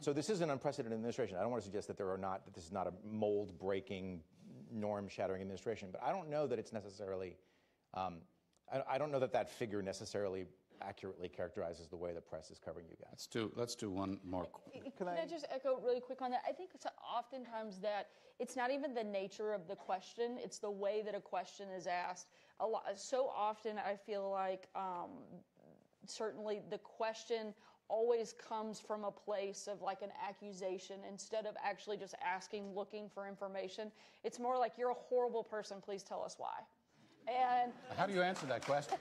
So this is an unprecedented administration. I don't want to suggest that that this is not a mold-breaking, norm-shattering administration, but I don't know that it's necessarily, I don't know that that figure necessarily accurately characterizes the way the press is covering you guys. Let's do one more. Can I just echo really quick on that? I think it's oftentimes that it's not even the nature of the question, it's the way that a question is asked. So often I feel like certainly the question always comes from a place of like an accusation instead of actually just asking, looking for information. It's more like, you're a horrible person, please tell us why. And how do you answer that question?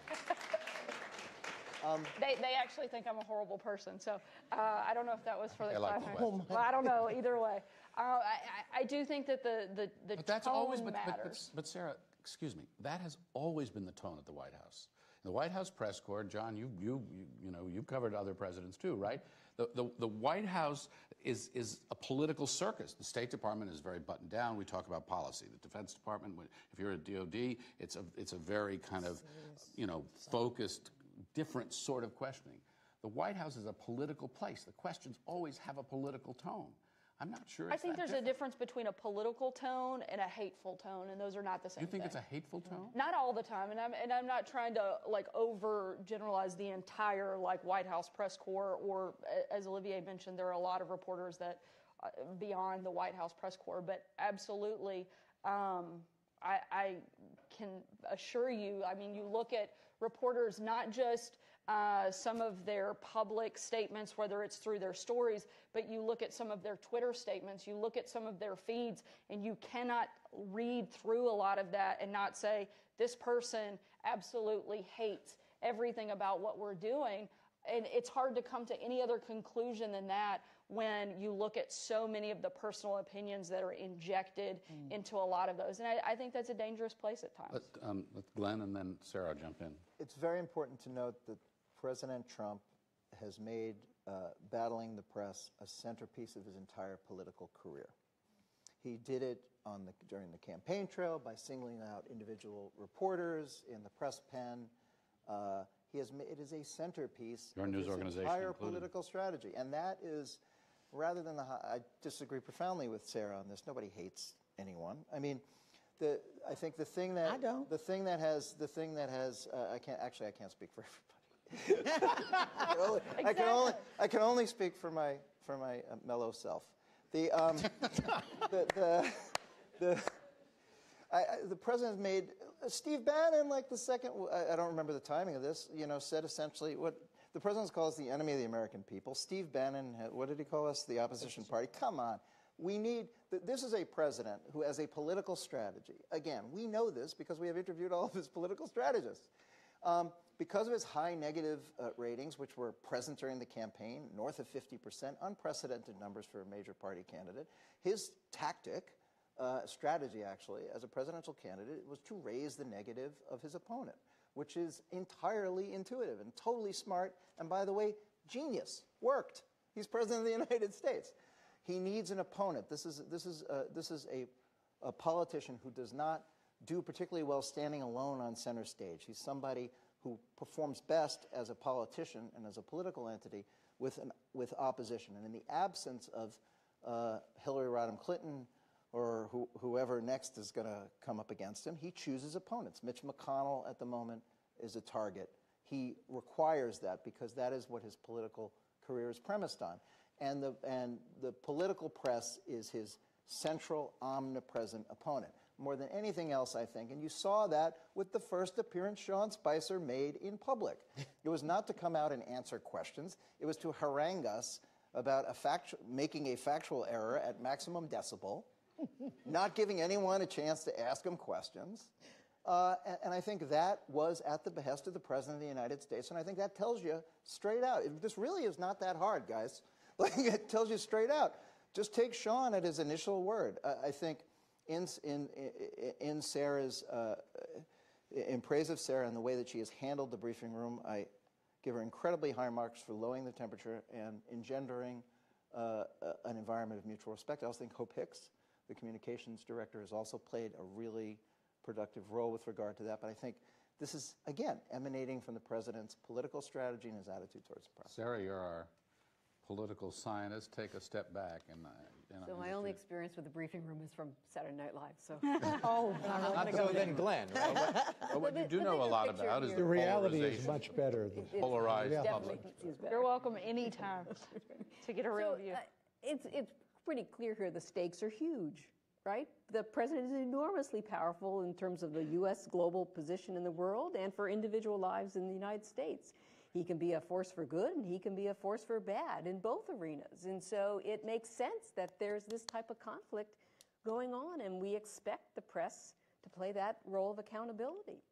They actually think I'm a horrible person, so I don't know if that was for the climax. Well, I don't know, either way. I do think that the But that's tone always, matters. but Sarah, excuse me, that has always been the tone at the White House. The White House press corps, John, you've covered other presidents too, right? The White House is a political circus. The State Department is very buttoned down. We talk about policy. The Defense Department, if you're a DOD, it's a very kind of, focused, different sort of questioning. The White House is a political place. The questions always have a political tone. I'm not sure it's I think there's a difference between a political tone and a hateful tone, and those are not the same thing. You think it's a hateful tone? Not all the time, and I'm not trying to like over generalize the entire like White House press corps, or as Olivier mentioned, there are a lot of reporters that beyond the White House press corps, but absolutely, I can assure you. I mean, you look at reporters, not just some of their public statements, whether it's through their stories, but you look at some of their Twitter statements, you look at some of their feeds, and you cannot read through a lot of that and not say, this person absolutely hates everything about what we're doing. And it's hard to come to any other conclusion than that when you look at so many of the personal opinions that are injected into a lot of those. And I think that's a dangerous place at times. Let Glenn and then Sarah jump in. It's very important to note that President Trump has made battling the press a centerpiece of his entire political career. He did it during the campaign trail by singling out individual reporters in the press pen. It is a centerpiece of his entire political strategy. And that is, rather than I disagree profoundly with Sarah on this. Nobody hates anyone. I mean, I think the thing that I can't speak for everybody. I can only speak for my mellow self. The president made Steve Bannon, like the second. I don't remember the timing of this. Said essentially what the president calls the enemy of the American people. Steve Bannon, what did he call us? The opposition party. Come on. This is a president who has a political strategy. Again, we know this because we have interviewed all of his political strategists. Because of his high negative ratings, which were present during the campaign, north of 50%, unprecedented numbers for a major party candidate, his strategy actually, as a presidential candidate, was to raise the negative of his opponent, which is entirely intuitive and totally smart, and by the way, genius. Worked. He's president of the United States. He needs an opponent. This is a politician who does not do particularly well standing alone on center stage. He's somebody who performs best as a politician and as a political entity with opposition. And in the absence of Hillary Rodham Clinton or whoever next is going to come up against him, he chooses opponents. Mitch McConnell at the moment is a target. He requires that because that is what his political career is premised on. And the political press is his central, omnipresent opponent. More than anything else, I think, and you saw that with the first appearance Sean Spicer made in public. It was not to come out and answer questions. It was to harangue us about making a factual error at maximum decibel, not giving anyone a chance to ask him questions. And I think that was at the behest of the President of the United States, and I think that tells you straight out. This really is not that hard, guys. Like, it tells you straight out. Just take Sean at his initial word. I think in Sarah's, in praise of Sarah and the way that she has handled the briefing room, I give her incredibly high marks for lowering the temperature and engendering an environment of mutual respect. I also think Hope Hicks, the communications director, has also played a really productive role with regard to that. But I think This is, again, emanating from the president's political strategy and his attitude towards the press. Sarah, you're our political scientist. Take a step back. So my only experience with the briefing room is from Saturday Night Live. So Not so then Glenn, right? But what you do know a lot about is The reality is polarization. much better than Polarized definitely public. seems better. You're welcome anytime to get a real view. It's pretty clear here the stakes are huge, right? The president is enormously powerful in terms of the U.S. global position in the world and for individual lives in the United States. He can be a force for good and he can be a force for bad in both arenas. And so it makes sense that there's this type of conflict going on, and we expect the press to play that role of accountability.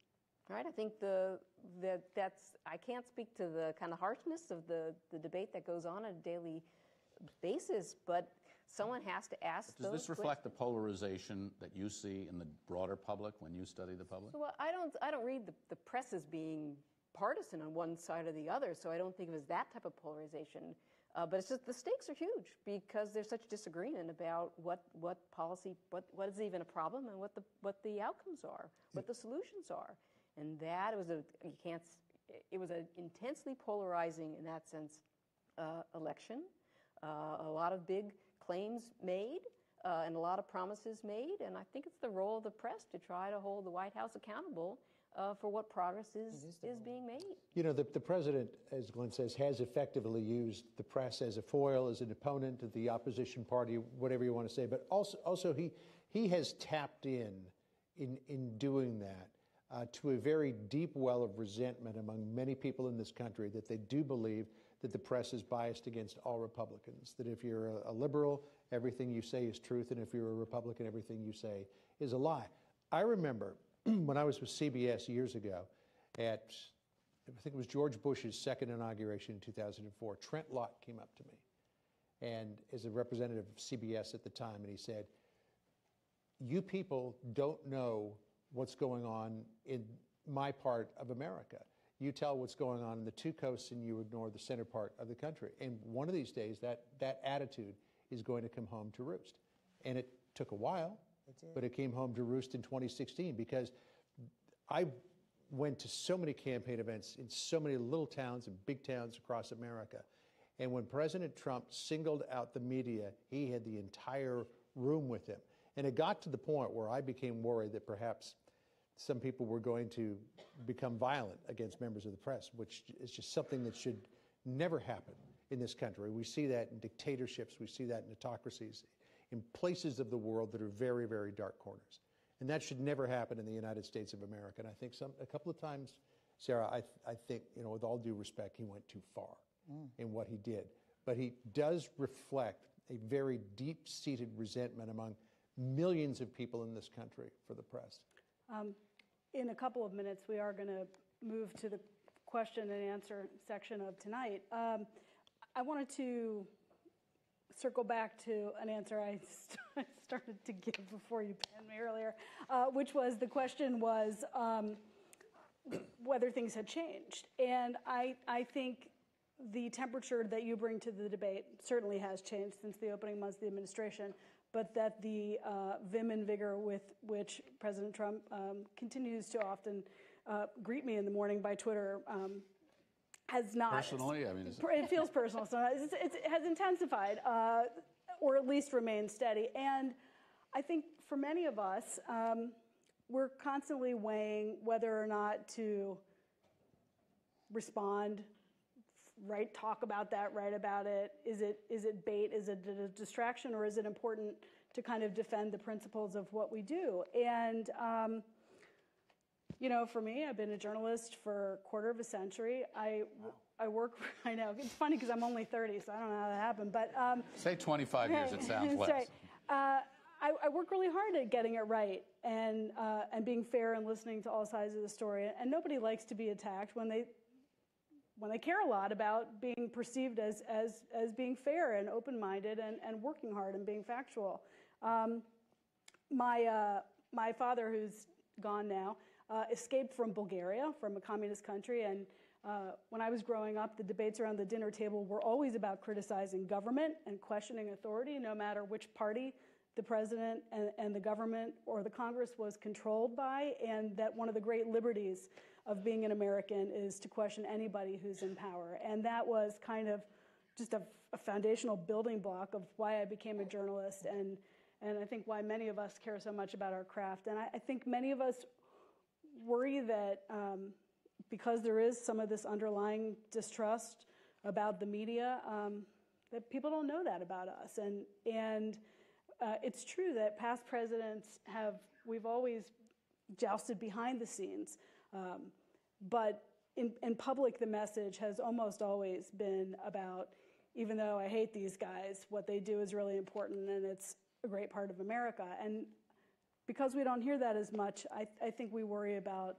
Right? I think I can't speak to the kind of harshness of the debate that goes on a daily basis, but someone has to ask Does this reflect the polarization that you see in the broader public when you study the public? Well, I don't read the press as being partisan on one side or the other, so I don't think of it as that type of polarization. But it's just the stakes are huge because there's such disagreement about what policy, what is even a problem, and what the outcomes are, what the solutions are, and that was it was an intensely polarizing in that sense election. A lot of big claims made and a lot of promises made, and I think it's the role of the press to try to hold the White House accountable for what progress is being made. You know, the president, as Glenn says, has effectively used the press as a foil, as an opponent of the opposition party, whatever you want to say. But also he has tapped in doing that to a very deep well of resentment among many people in this country that they do believe that the press is biased against all Republicans, that if you're a liberal, everything you say is truth, and if you're a Republican, everything you say is a lie. I remember when I was with CBS years ago at, I think it was George Bush's second inauguration in 2004, Trent Lott came up to me and as a representative of CBS at the time, and he said, "You people don't know what's going on in my part of America. You tell what's going on in the two coasts and you ignore the center part of the country. And one of these days, that attitude is going to come home to roost." And it took a while, but it came home to roost in 2016 because I went to so many campaign events in so many little towns and big towns across America. And when President Trump singled out the media, he had the entire room with him. And it got to the point where I became worried that perhaps some people were going to become violent against members of the press, which is just something that should never happen in this country. We see that in dictatorships, we see that in autocracies, in places of the world that are very, very dark corners. And that should never happen in the United States of America. And I think a couple of times, Sarah, I think, you know, with all due respect, he went too far in what he did. But he does reflect a very deep-seated resentment among millions of people in this country for the press. In a couple of minutes, we are going to move to the question and answer section of tonight. I wanted to circle back to an answer I started to give before you panned me earlier, which was the question was whether things had changed. And I think the temperature that you bring to the debate certainly has changed since the opening months of the administration, but that the vim and vigor with which President Trump continues to often greet me in the morning by Twitter has not. Personally? I mean, it feels personal. So it has intensified, or at least remained steady. And I think for many of us, we're constantly weighing whether or not to respond, right, talk about that, write about it. Is it bait? Is it a distraction? Or is it important to kind of defend the principles of what we do? And, you know, for me, I've been a journalist for a quarter of a century. I work, I know, it's funny because I'm only 30, so I don't know how that happened. But say 25 years, it sounds less. Right. I work really hard at getting it right and being fair and listening to all sides of the story. And nobody likes to be attacked when they care a lot about being perceived as being fair and open-minded and working hard and being factual. My father, who's gone now, escaped from Bulgaria, from a communist country, and when I was growing up, the debates around the dinner table were always about criticizing government and questioning authority, no matter which party the president and the government or the Congress was controlled by, and that one of the great liberties of being an American is to question anybody who's in power. And that was kind of just a foundational building block of why I became a journalist, and I think why many of us care so much about our craft. And I think many of us worry that because there is some of this underlying distrust about the media, that people don't know that about us. And it's true that past presidents we've always jousted behind the scenes. But in public, the message has almost always been about, even though I hate these guys, what they do is really important and it's a great part of America. And because we don't hear that as much, I think we worry about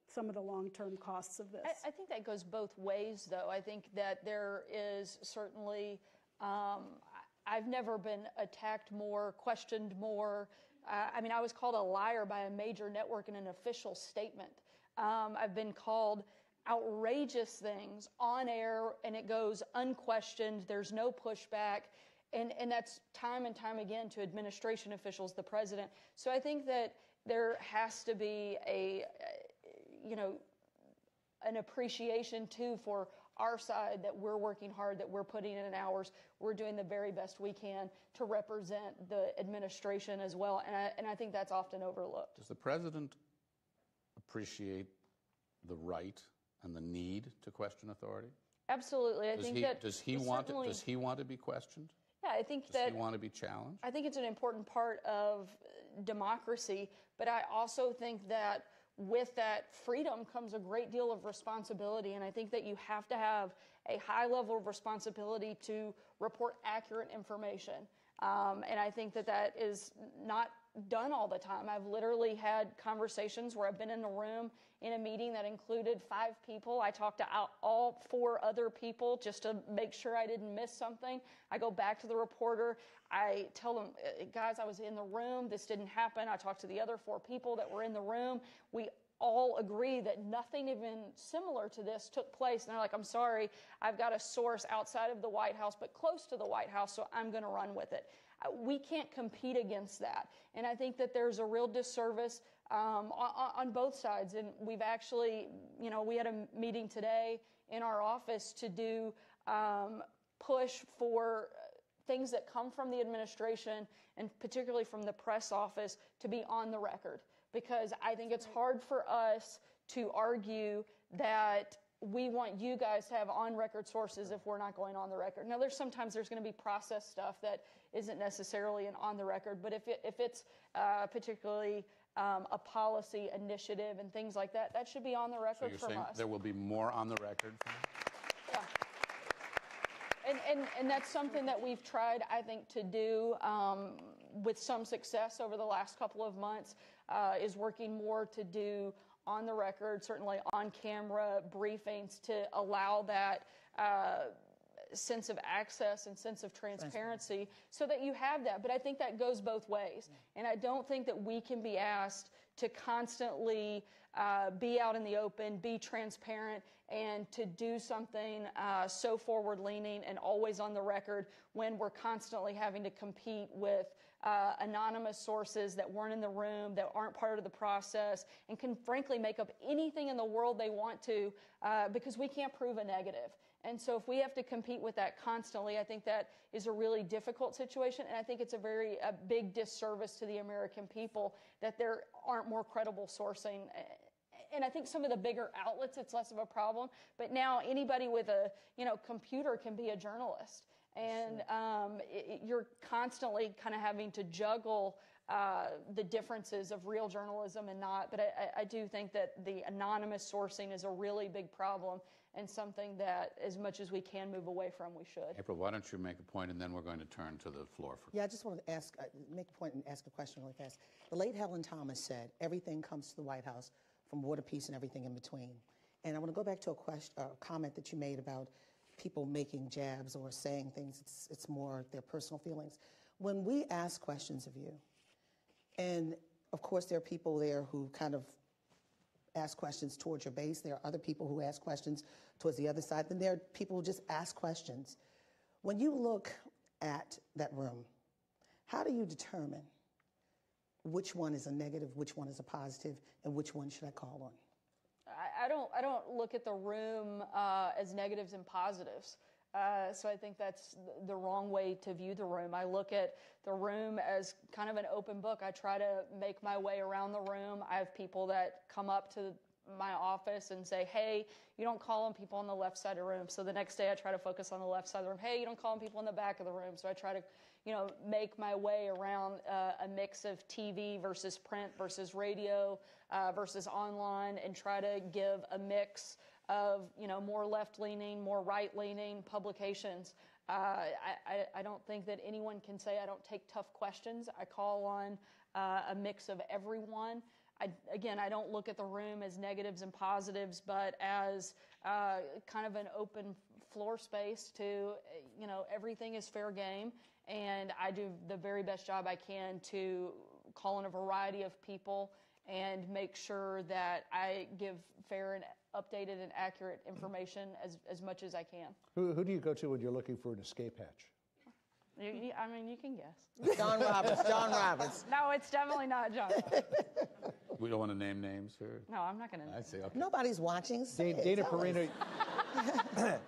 some of the long-term costs of this. I think that goes both ways, though. I think that there is certainly, I've never been attacked more, questioned more. I mean, I was called a liar by a major network in an official statement. I've been called outrageous things on air, and it goes unquestioned. There's no pushback. And that's time and time again to administration officials, the president. So I think that there has to be an appreciation, too, for our side, that we're working hard, that we're putting in hours, we're doing the very best we can to represent the administration as well. And I think that's often overlooked. Does the president appreciate the right and the need to question authority? Absolutely. Does he want to be questioned? Yeah, I think Does he want to be challenged? I think it's an important part of democracy, but I also think that with that freedom comes a great deal of responsibility, and I think that you have to have a high level of responsibility to report accurate information. And I think that is not done all the time. I've literally had conversations where I've been in a room in a meeting that included 5 people. I talked to all 4 other people just to make sure I didn't miss something. I go back to the reporter. I tell them, guys, I was in the room. This didn't happen. I talked to the other 4 people that were in the room. We all agree that nothing even similar to this took place. And they're like, I'm sorry, I've got a source outside of the White House, but close to the White House, so I'm going to run with it. We can't compete against that. And I think that there's a real disservice on both sides. And we've actually, we had a meeting today in our office to do push for things that come from the administration and particularly from the press office to be on the record. Because I think it's hard for us to argue that we want you guys to have on-record sources if we're not going on the record. Now, sometimes there's going to be process stuff that isn't necessarily an on-the-record, but if it's particularly a policy initiative and things like that, that should be on the record from us. So you're saying there will be more on the record from you? Yeah. And that's something that we've tried, I think, to do with some success over the last couple of months, is working more to do on the record, certainly on camera briefings to allow that sense of access and sense of transparency so that you have that. But I think that goes both ways. And I don't think that we can be asked to constantly be out in the open, be transparent, and to do something so forward-leaning and always on the record when we're constantly having to compete with anonymous sources that weren't in the room, that aren't part of the process, and can frankly make up anything in the world they want to because we can't prove a negative. And so if we have to compete with that constantly, I think that is a really difficult situation, and I think it's a big disservice to the American people that there aren't more credible sourcing. And I think some of the bigger outlets, it's less of a problem, but now anybody with a computer can be a journalist. And you're constantly kind of having to juggle the differences of real journalism and not. But I do think that the anonymous sourcing is a really big problem and something that, as much as we can move away from, we should. April, why don't you make a point, and then we're going to turn to the floor. Yeah, I just wanted to make a point and ask a question really fast. The late Helen Thomas said, everything comes to the White House, from War to Peace and everything in between. And I want to go back to a comment that you made about people making jabs or saying things. It's more their personal feelings. When we ask questions of you, and of course there are people there who kind of ask questions towards your base. There are other people who ask questions towards the other side. Then there are people who just ask questions. When you look at that room, how do you determine which one is a negative, which one is a positive, and which one should I call on? I don't look at the room as negatives and positives. So I think that's the wrong way to view the room. I look at the room as kind of an open book. I try to make my way around the room. I have people that come up to my office and say, hey, you don't call on people on the left side of the room. So the next day I try to focus on the left side of the room. Hey, you don't call on people in the back of the room. So I try to, make my way around a mix of TV versus print versus radio versus online, and try to give a mix of, more left-leaning, more right-leaning publications. I don't think that anyone can say I don't take tough questions. I call on a mix of everyone. I don't look at the room as negatives and positives, but as kind of an open floor space to, everything is fair game. And I do the very best job I can to call on a variety of people and make sure that I give fair and updated and accurate information as much as I can. Who do you go to when you're looking for an escape hatch? You can guess. John Roberts. John Roberts. No, it's definitely not John Roberts. We don't want to name names here. No, I'm not going to. I see. Okay. Nobody's watching. Dana Perino.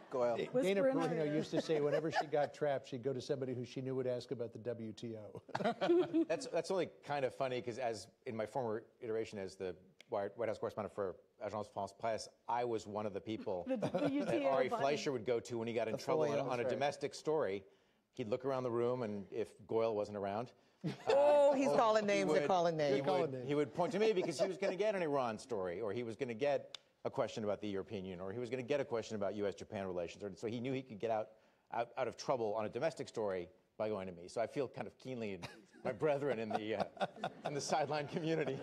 Go Dana Perino used to say whenever she got trapped, she'd go to somebody who she knew would ask about the WTO. That's only kind of funny because, as in my former iteration as the White House correspondent for Agence France-Presse, I was one of the people that Ari Fleischer would go to when he got in trouble on a domestic story. He'd look around the room, and if Goyle wasn't around, he's calling names. They're calling names. He would point to me because he was going to get an Iran story, or he was going to get a question about the European Union, or he was going to get a question about U.S.-Japan relations. So he knew he could get out of trouble on a domestic story by going to me. So I feel kind of keenly my brethren in the sideline community.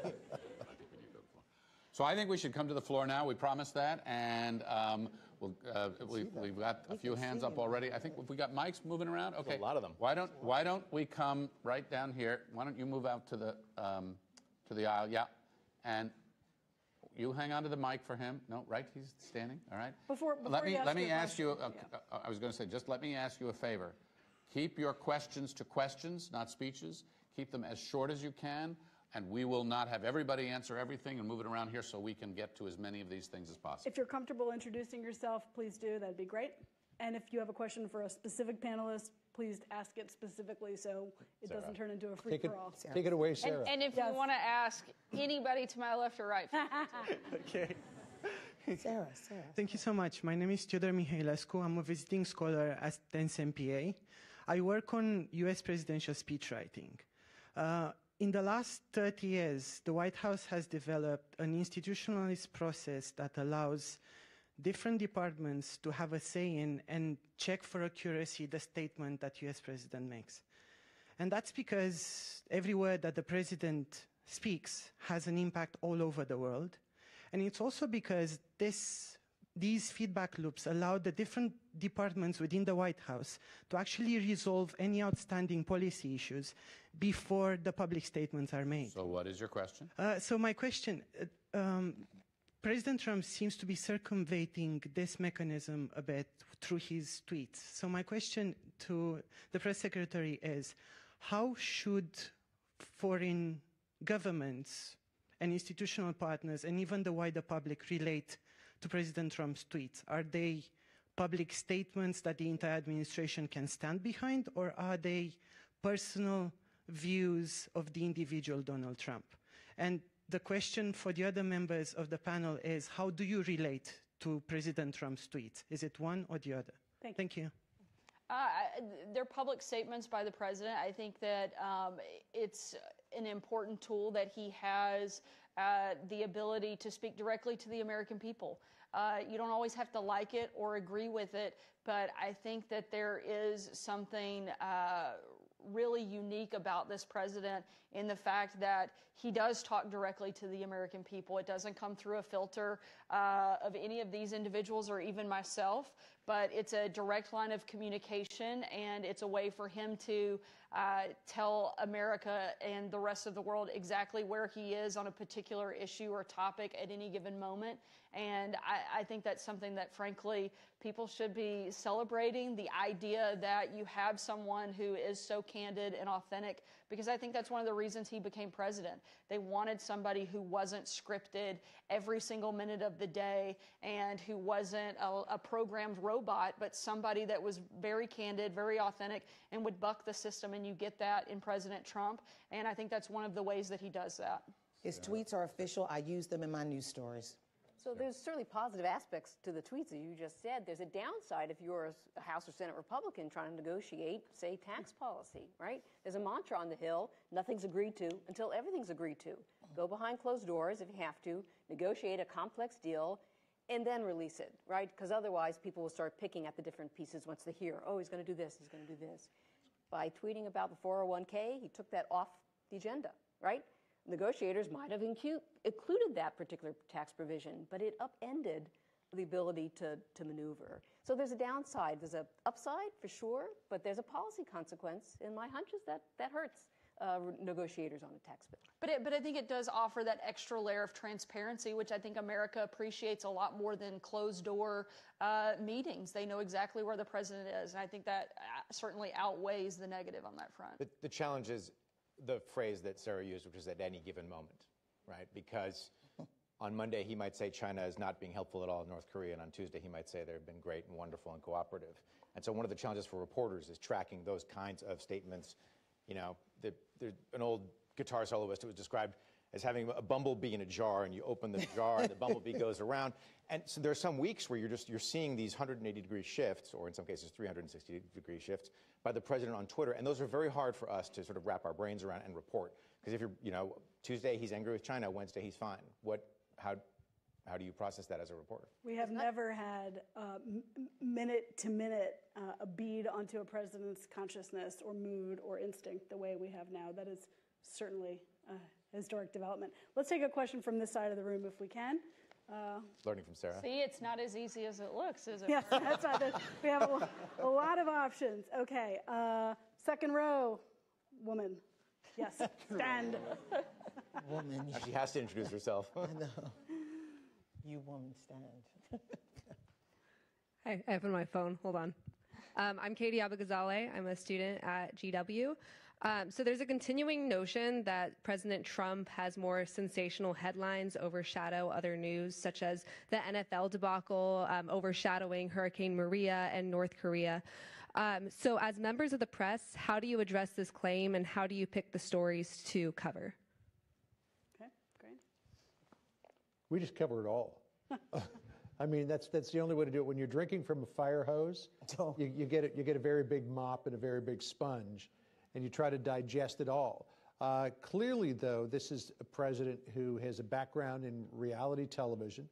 So I think we should come to the floor now. We promised that, and we've got a few hands up already. I think we got mics moving around. Okay, a lot of them. Why don't we come right down here? Why don't you move out to the aisle? Yeah, and you hang on to the mic for him. No, right? He's standing. All right. Let me ask you. I was going to say, just let me ask you a favor. Keep your questions to questions, not speeches. Keep them as short as you can. And we will not have everybody answer everything and move it around here so we can get to as many of these things as possible. If you're comfortable introducing yourself, please do. That'd be great. And if you have a question for a specific panelist, please ask it specifically so it doesn't turn into a free-for-all. Take it away, Sarah. And if you want to ask anybody to my left or right. Okay. Sarah. Thank you so much. My name is Tudor Mihailescu. I'm a visiting scholar at TENS MPA. I work on U.S. presidential speech writing. In the last 30 years, the White House has developed an institutionalized process that allows different departments to have a say in and check for accuracy the statement that U.S. president makes. And that's because every word that the president speaks has an impact all over the world. And it's also because these feedback loops allow the different departments within the White House to actually resolve any outstanding policy issues before the public statements are made. So what is your question? So my question, President Trump seems to be circumventing this mechanism a bit through his tweets. So my question to the press secretary is, how should foreign governments and institutional partners and even the wider public relate to President Trump's tweets? Are they public statements that the entire administration can stand behind, or are they personal views of the individual Donald Trump? And the question for the other members of the panel is, how do you relate to President Trump's tweets? Is it one or the other? Thank you. They're public statements by the president. I think that it's an important tool that he has the ability to speak directly to the American people. You don't always have to like it or agree with it, but I think that there is something really unique about this president in the fact that he does talk directly to the American people. It doesn't come through a filter of any of these individuals or even myself, but it's a direct line of communication, and it's a way for him to tell America and the rest of the world exactly where he is on a particular issue or topic at any given moment. And I think that's something that, frankly, people should be celebrating, the idea that you have someone who is so candid and authentic because I think that's one of the reasons he became president. They wanted somebody who wasn't scripted every single minute of the day and who wasn't a programmed robot, but somebody that was very candid, very authentic, and would buck the system, and you get that in President Trump, and I think that's one of the ways that he does that. His tweets are official. I use them in my news stories. So there's certainly positive aspects to the tweets that you just said. There's a downside if you're a House or Senate Republican trying to negotiate, say, tax policy, right? There's a mantra on the Hill, nothing's agreed to until everything's agreed to. Go behind closed doors if you have to, negotiate a complex deal, and then release it, right? Because otherwise people will start picking at the different pieces once they hear, oh, he's going to do this, he's going to do this. By tweeting about the 401k, he took that off the agenda, right? Negotiators might have included that particular tax provision, but it upended the ability to maneuver. So there's a downside. There's an upside for sure, but there's a policy consequence. And my hunch is that hurts negotiators on a tax bill. But I think it does offer that extra layer of transparency, which I think America appreciates a lot more than closed-door meetings. They know exactly where the president is, and I think that certainly outweighs the negative on that front. But the challenge is the phrase that Sarah used, which is at any given moment, right? Because on Monday he might say China is not being helpful at all in North Korea, and on Tuesday he might say they've been great and wonderful and cooperative. And so one of the challenges for reporters is tracking those kinds of statements. You know, there's an old guitar soloist who was described as having a bumblebee in a jar, and you open the jar and the bumblebee goes around. And so there are some weeks where you're seeing these 180-degree shifts, or in some cases 360-degree shifts, by the president on Twitter, and those are very hard for us to sort of wrap our brains around and report. Because if you're, Tuesday he's angry with China, Wednesday he's fine. How do you process that as a reporter? We have never had minute to minute a bead onto a president's consciousness or mood or instinct the way we have now. That is certainly a historic development. Let's take a question from this side of the room if we can. Learning from Sarah. See, it's not as easy as it looks, is it? Yes, that's right. We have a lot of options. Okay, second row, woman. Yes, stand. Woman. She has to introduce herself. I know. You woman, stand. Hi, I opened my phone. Hold on. I'm Katie Abagazale. I'm a student at GW. So there's a continuing notion that President Trump has more sensational headlines overshadow other news, such as the NFL debacle overshadowing Hurricane Maria and North Korea. So as members of the press, how do you address this claim, and how do you pick the stories to cover? Okay, great. We just cover it all. I mean, that's the only way to do it. When you're drinking from a fire hose, you get a very big mop and a very big sponge, and you try to digest it all. Clearly, though, this is a president who has a background in reality television.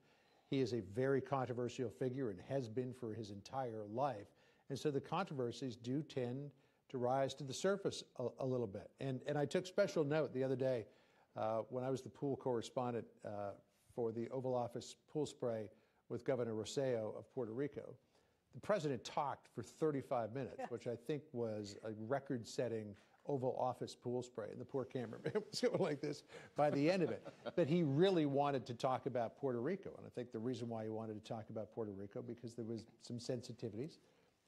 He is a very controversial figure and has been for his entire life. And so the controversies do tend to rise to the surface a little bit. And I took special note the other day when I was the pool correspondent for the Oval Office pool spray with Governor Rosselló of Puerto Rico. The president talked for 35 minutes, which I think was a record-setting Oval Office pool spray. And the poor cameraman was going like this by the end of it. But he really wanted to talk about Puerto Rico. And I think the reason why he wanted to talk about Puerto Rico, because there was some sensitivities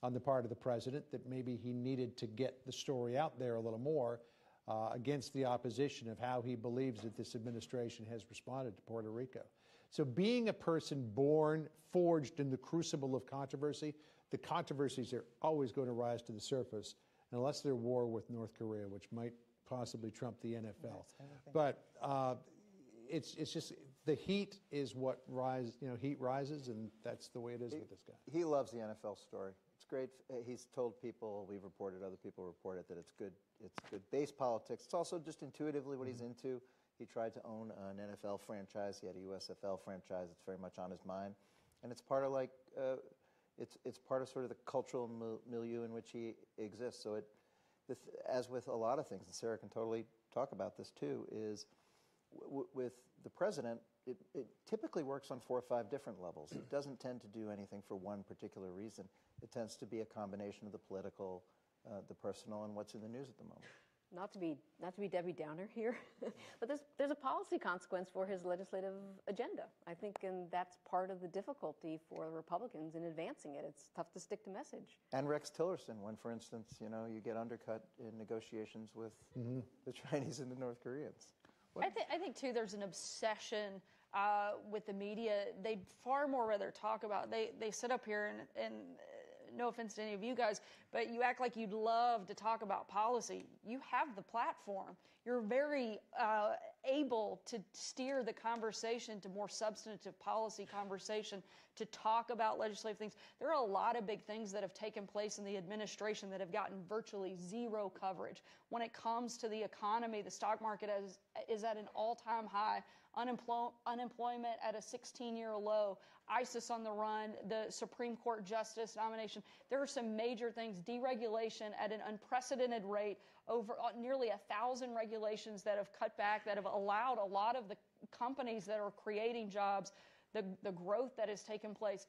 on the part of the president that maybe he needed to get the story out there a little more against the opposition of how he believes that this administration has responded to Puerto Rico. So being a person born, forged in the crucible of controversy, the controversies are always going to rise to the surface unless they're war with North Korea, which might possibly trump the NFL. But it's just the heat is what heat rises, and that's the way it is with this guy. He loves the NFL story. It's great. He's told people, we've reported, other people reported, that it's good base politics. It's also just intuitively what he's into. He tried to own an NFL franchise. He had a USFL franchise. It's very much on his mind. And it's part of it's part of sort of the cultural milieu in which he exists. So as with a lot of things, and Sarah can totally talk about this too, is with the president, it typically works on 4 or 5 different levels. It doesn't tend to do anything for one particular reason. It tends to be a combination of the political, the personal, and what's in the news at the moment. Not to be Debbie Downer here, but there's a policy consequence for his legislative agenda. I think, and that's part of the difficulty for Republicans in advancing it. It's tough to stick to message. And Rex Tillerson, when, for instance, you get undercut in negotiations with the Chinese and the North Koreans. I think too, there's an obsession with the media. They'd far more rather talk about. They sit up here and no offense to any of you guys, but you act like you'd love to talk about policy. You have the platform. You're very able to steer the conversation to more substantive policy conversation, to talk about legislative things. There are a lot of big things that have taken place in the administration that have gotten virtually zero coverage. When it comes to the economy, the stock market is at an all-time high. Unemployment at a 16-year low, ISIS on the run, the Supreme Court justice nomination. There are some major things, deregulation at an unprecedented rate, over nearly 1,000 regulations that have cut back, that have allowed a lot of the companies that are creating jobs, the growth that has taken place.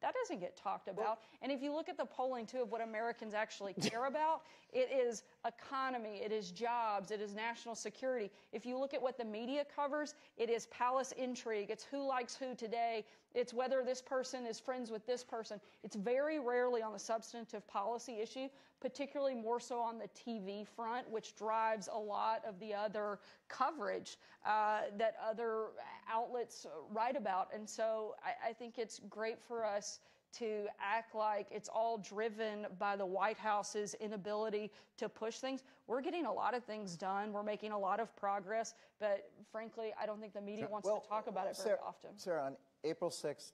That doesn't get talked about. And if you look at the polling, too, of what Americans actually care about, it is economy, it is jobs, it is national security. If you look at what the media covers, it is palace intrigue. It's who likes who today. It's whether this person is friends with this person. It's very rarely on the substantive policy issue, particularly more so on the TV front, which drives a lot of the other coverage that other outlets write about. And so I think it's great for us to act like it's all driven by the White House's inability to push things. We're getting a lot of things done. We're making a lot of progress. But frankly, I don't think the media wants to talk about it very often. Sarah, on April 6th,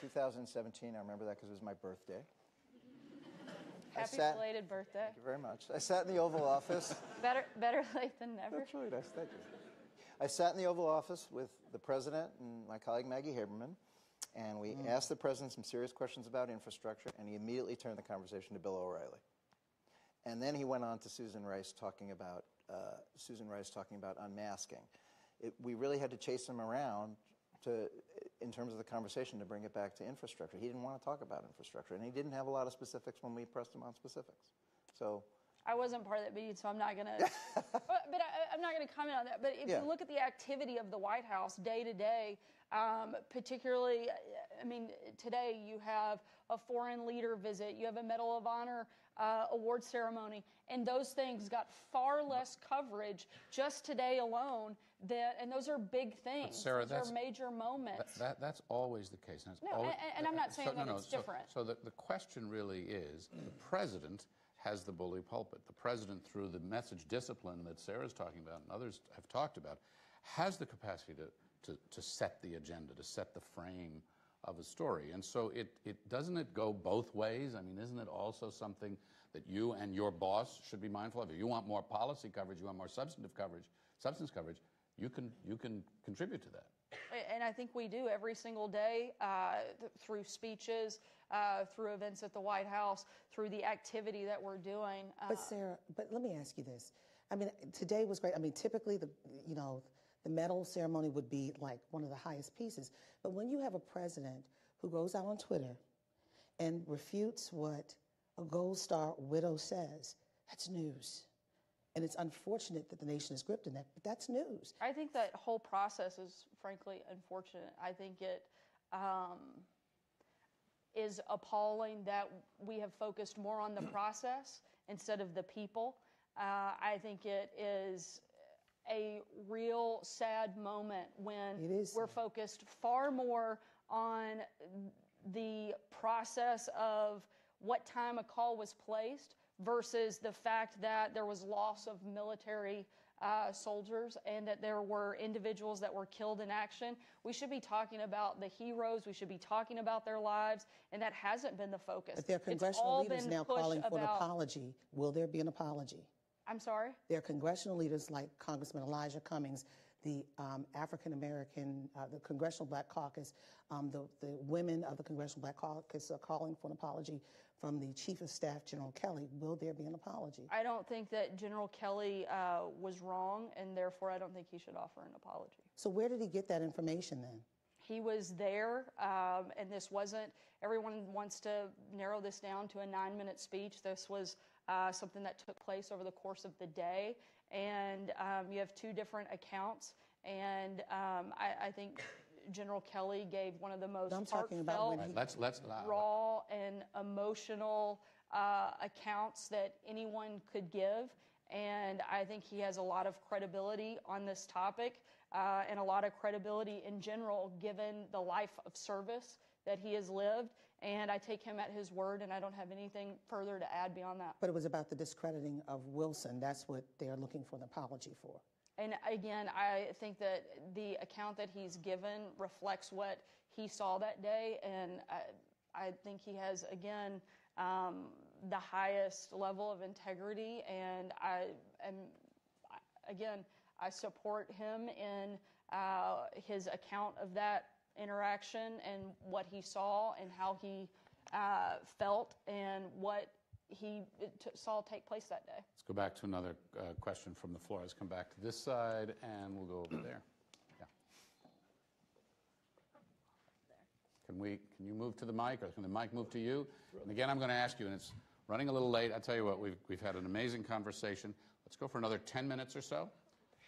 2017, I remember that because it was my birthday. Happy belated birthday. Thank you very much. I sat in the Oval Office. Better late than never. That's really nice. Thank you. I sat in the Oval Office with the president and my colleague Maggie Haberman, and we asked the president some serious questions about infrastructure, and he immediately turned the conversation to Bill O'Reilly. And then he went on to Susan Rice talking about unmasking. We really had to chase him around in terms of the conversation, to bring it back to infrastructure. He didn't want to talk about infrastructure, and he didn't have a lot of specifics when we pressed him on specifics. So I wasn't part of that meeting, so I'm not going to. But I'm not going to comment on that. But if you look at the activity of the White House day to day, particularly, I mean, today you have a foreign leader visit, you have a Medal of Honor award ceremony, and those things got far less coverage just today alone. And those are big things. But Sarah, those are major moments. That's always the case. And I'm not saying that it's different. So the question really is, the president has the bully pulpit. The president, through the message discipline that Sarah's talking about and others have talked about, has the capacity to set the agenda, to set the frame of a story. And so doesn't it go both ways? I mean, isn't it also something that you and your boss should be mindful of? If you want more policy coverage, you want more substance coverage, you can contribute to that. And I think we do every single day through speeches, through events at the White House, through the activity that we're doing. But Sarah, let me ask you this. I mean, today was great. I mean, typically the medal ceremony would be like one of the highest pieces. But when you have a president who goes out on Twitter and refutes what a Gold Star widow says, that's news. And it's unfortunate that the nation is gripped in that, but that's news. I think that whole process is, frankly, unfortunate. I think it is appalling that we have focused more on the process instead of the people. I think it is a real sad moment when we're focused far more on the process of what time a call was placed versus the fact that there was loss of military soldiers and that there were individuals that were killed in action. We should be talking about the heroes. We should be talking about their lives, and that hasn't been the focus. But there are congressional leaders now calling for an apology. Will there be an apology? I'm sorry? There are congressional leaders like Congressman Elijah Cummings, the African American, the Congressional Black Caucus, the women of the Congressional Black Caucus are calling for an apology from the Chief of Staff, General Kelly. Will there be an apology? I don't think that General Kelly was wrong, and therefore I don't think he should offer an apology. So where did he get that information then? he was there, and this wasn't, everyone wants to narrow this down to a 9-minute speech. This was something that took place over the course of the day, and you have two different accounts, and I think General Kelly gave one of the most heartfelt, raw, and emotional accounts that anyone could give. And I think he has a lot of credibility on this topic and a lot of credibility in general, given the life of service that he has lived. And I take him at his word, and I don't have anything further to add beyond that. But it was about the discrediting of Wilson. That's what they're looking for an apology for. And again, I think that the account that he's given reflects what he saw that day. And I think he has, again, the highest level of integrity, and I support him in his account of that interaction and what he saw and how he felt and what he saw take place that day. Let's go back to another question from the floor. Let's come back to this side, and we'll go over there. Yeah. Can you move to the mic, or can the mic move to you? And again, I'm going to ask you, and it's running a little late. I tell you what, we've had an amazing conversation. Let's go for another 10 minutes or so,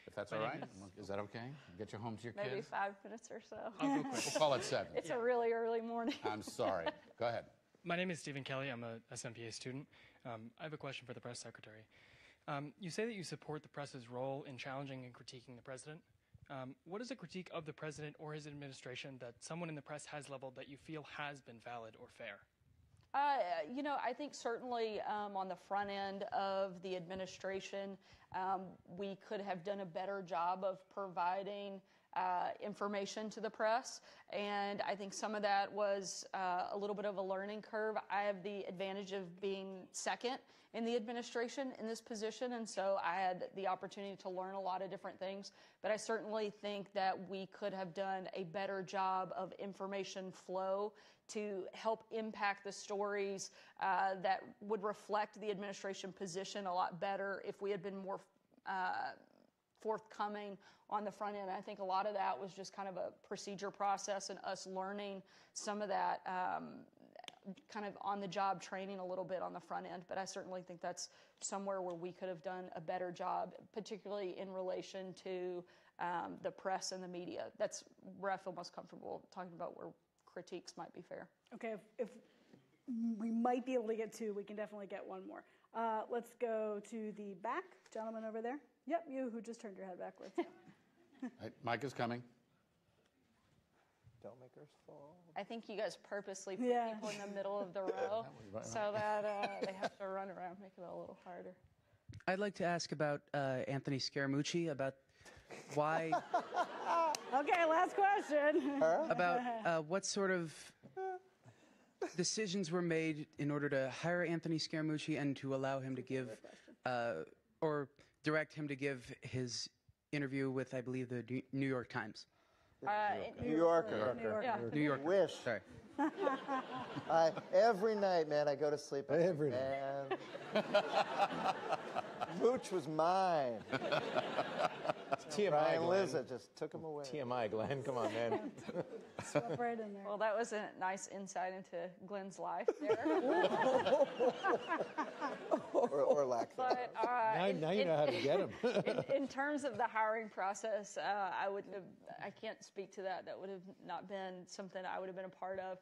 if that's all right. Is that okay? Get you home to your kids? Maybe 5 minutes or so. I'll go quick. We'll call it 7. It's a really early morning. I'm sorry. Go ahead. My name is Stephen Kelly. I'm a SMPA student. I have a question for the press secretary. You say that you support the press's role in challenging and critiquing the president. What is a critique of the president or his administration that someone in the press has leveled that you feel has been valid or fair? I think certainly on the front end of the administration, we could have done a better job of providing information to the press, and I think some of that was a little bit of a learning curve. I have the advantage of being second in the administration in this position, and so I had the opportunity to learn a lot of different things, but I certainly think that we could have done a better job of information flow to help impact the stories that would reflect the administration position a lot better if we had been more forthcoming on the front end. I think a lot of that was just kind of a procedure process and us learning some of that kind of on-the-job training a little bit on the front end. But I certainly think that's somewhere where we could have done a better job, particularly in relation to the press and the media. That's where I feel most comfortable talking about where critiques might be fair. Okay, if we might be able to get 2, we can definitely get 1 more. Let's go to the back. Gentleman over there. Yep, you who just turned your head backwards. Right, Mike is coming. Don't make her fall. I think you guys purposely put people in the middle of the row so that they have to run around, make it a little harder. I'd like to ask about Anthony Scaramucci, about why... Okay, last question. About what sort of decisions were made in order to hire Anthony Scaramucci and to allow him to give, or direct him to give his interview with, I believe, the New York Times. New Yorker. New Yorker. Wish. Sorry. Every night, man, I go to sleep. Every night. Mooch was mine. TMI, Brian Glenn. Liza just took him away. TMI, Glenn. Come on, man. Swept right in there. Well, that was a nice insight into Glenn's life there. or lack thereof. Now you know how to get him. in terms of the hiring process, I can't speak to that. That would have not been something I would have been a part of.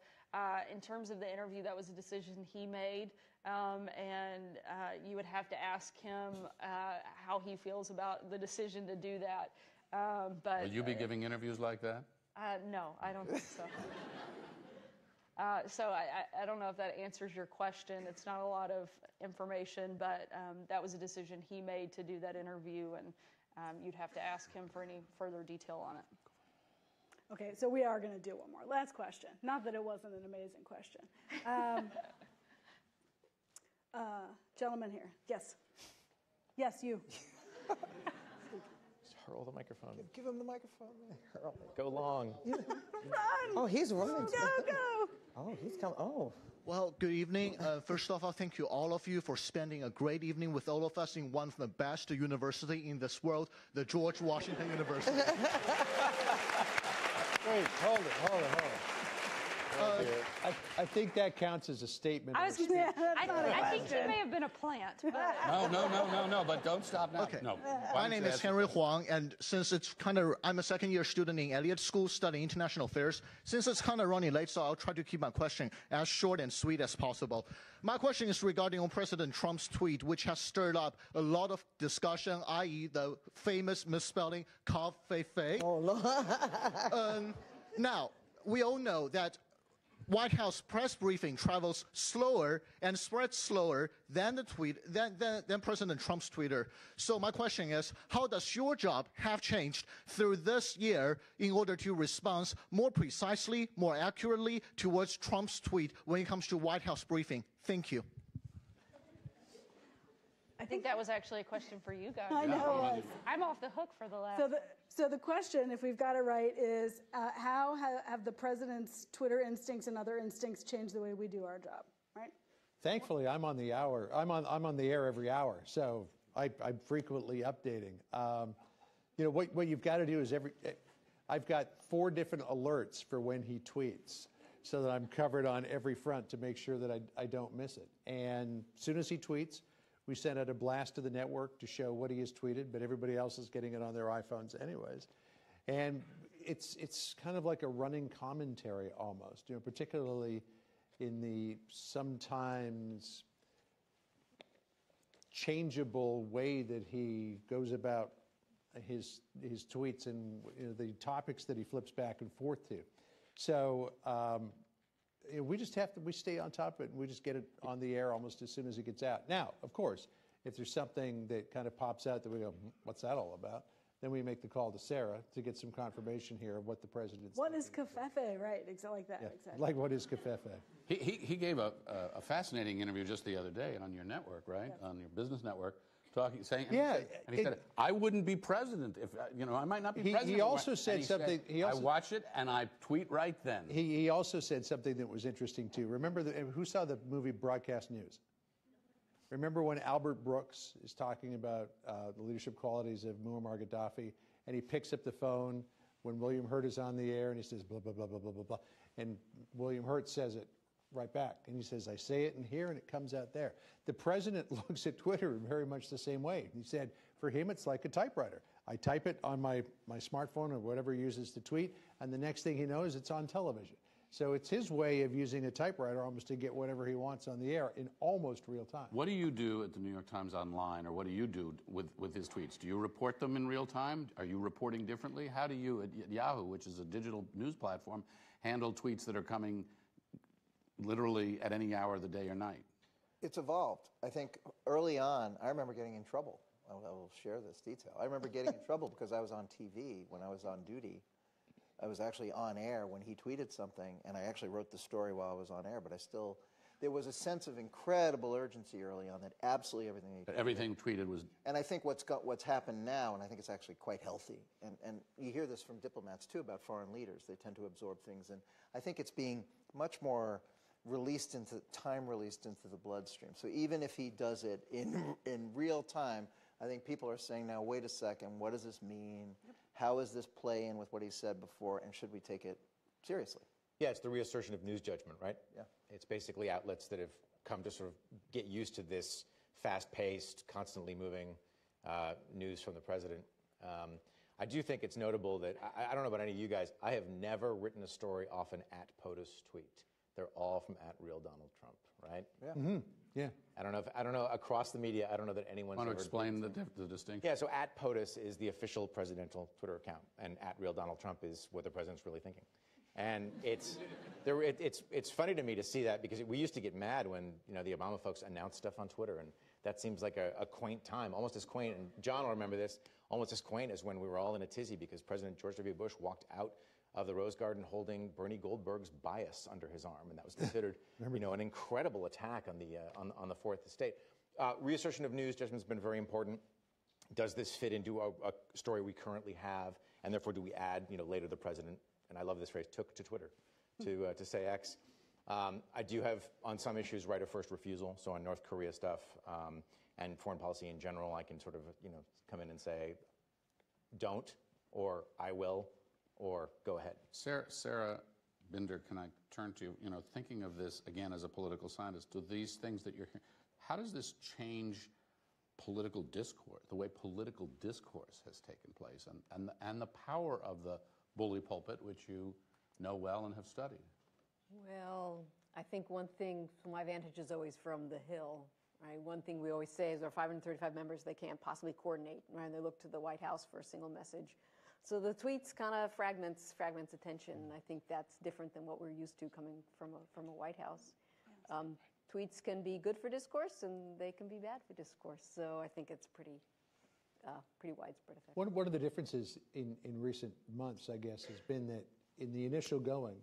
In terms of the interview, that was a decision he made, and you would have to ask him how he feels about the decision to do that. But Will you be giving interviews like that? No, I don't think so. So I don't know if that answers your question. It's not a lot of information, but that was a decision he made to do that interview, and you'd have to ask him for any further detail on it. Okay, so we are going to do 1 more. Last question. Not that it wasn't an amazing question. Gentleman here. Yes. Yes, you. Just hurl the microphone. Give him the microphone. Hurl it. Go long. Run! Oh, he's running. Go! Oh, he's coming. Oh. Well, good evening. First off, I thank you, all of you, for spending a great evening with all of us in one of the best university in this world, the George Washington University. Wait, hold it. I think that counts as a statement. I was or a gonna say, speech. I think she may have been a plant. But... No, but don't stop now. Okay. No. My name is Henry Huang, and since it's I'm a second-year student in Elliott School studying international affairs. Since it's kind of running late, so I'll try to keep my question as short and sweet as possible. My question is regarding on President Trump's tweet, which has stirred up a lot of discussion, i.e. the famous misspelling, "ka-fei-fei." Oh, Lord. Now, we all know that White House press briefing travels slower and spreads slower than than President Trump's Twitter. So my question is, how does your job have changed through this year in order to respond more precisely, more accurately towards Trump's tweet when it comes to White House briefing? Thank you. I think that was actually a question for you guys. I know it was. I'm off the hook for the last. So the question, if we've got it right, is how have the president's Twitter instincts and other instincts changed the way we do our job, right? Thankfully, I'm on the hour. I'm on the air every hour, so I'm frequently updating. What you've got to do is I've got 4 different alerts for when he tweets, so that I'm covered on every front to make sure that I don't miss it. And as soon as he tweets, we send out a blast to the network to show what he has tweeted, but everybody else is getting it on their iPhones anyways. And it's kind of like a running commentary almost, particularly in the sometimes changeable way that he goes about his tweets and the topics that he flips back and forth to. So we just we stay on top of it, and we just get it on the air almost as soon as it gets out. Now, of course, if there's something that kind of pops out that we go, what's that all about? Then we make the call to Sarah to get some confirmation here of what the president's What is cafefe, right? Exactly like that. Yeah, exactly. like what is cafefe? He gave a fascinating interview just the other day on your network, right? Yeah. On your business network. Saying, and he said, I wouldn't be president if, I might not be president. He also said something. I watch it and I tweet right then. He also said something that was interesting too. Remember, who saw the movie Broadcast News? Remember when Albert Brooks is talking about the leadership qualities of Muammar Gaddafi, and he picks up the phone when William Hurt is on the air, and he says, blah, blah, blah, blah, blah, blah, blah. And William Hurt says it right back. And he says, I say it in here, and it comes out there. The president looks at Twitter very much the same way. He said, for him, it's like a typewriter. I type it on my smartphone or whatever he uses to tweet, and the next thing he knows, it's on television. So it's his way of using a typewriter almost to get whatever he wants on the air in almost real time. What do you do at the New York Times Online, or what do you do with his tweets? Do you report them in real time? Are you reporting differently? How do you, at Yahoo, which is a digital news platform, handle tweets that are coming literally at any hour of the day or night? It's evolved. I think early on, I remember getting in trouble. I will share this detail. I remember getting in trouble because I was on TV when I was on duty. I was actually on air when he tweeted something, and I actually wrote the story while I was on air, but there was a sense of incredible urgency early on that absolutely everything tweeted was... And I think what's happened now, and I think it's actually quite healthy, and you hear this from diplomats too about foreign leaders. They tend to absorb things, and I think it's being much more released into the bloodstream. So even if he does it in real time, I think people are saying now, wait a second, what does this mean? Yep. How does this play in with what he said before, and should we take it seriously? Yeah, it's the reassertion of news judgment, right? Yeah. It's basically outlets that have come to sort of get used to this fast-paced, constantly moving news from the president. I do think it's notable that, I don't know about any of you guys, I have never written a story off an @POTUS tweet. They're all from @RealDonaldTrump, right? Yeah. Mm-hmm. Yeah. I don't know across the media, I don't know that anyone's Want to explain the distinction? Yeah, so @POTUS is the official presidential Twitter account, and @RealDonaldTrump is what the president's really thinking. And it's funny to me to see that, because we used to get mad when the Obama folks announced stuff on Twitter, and that seems like a quaint time, almost as quaint, and John will remember this, almost as quaint as when we were all in a tizzy because President George W. Bush walked out of the Rose Garden holding Bernie Goldberg's bias under his arm, and that was considered, an incredible attack on the Fourth Estate. Reassertion of news judgment has been very important. Does this fit into a story we currently have, and therefore do we add, later the president, and I love this phrase, took to Twitter to say X. I do have, on some issues, right of first refusal. So on North Korea stuff and foreign policy in general, I can sort of, come in and say, don't, or I will. or go ahead. Sarah Binder, can I turn to you? You know, thinking of this again as a political scientist, do these things that you're hearing, how does this change political discourse, the way political discourse has taken place, and the power of the bully pulpit, which you know well and have studied? Well, I think one thing from my vantage is always from the Hill, right? One thing we always say is our 535 members, they can't possibly coordinate, right? And they look to the White House for a single message. So the tweets kind of fragments attention. And I think that's different than what we're used to coming from a White House. Tweets can be good for discourse, and they can be bad for discourse. So I think it's pretty widespread effect. One of the differences in recent months, I guess, has been that in the initial going,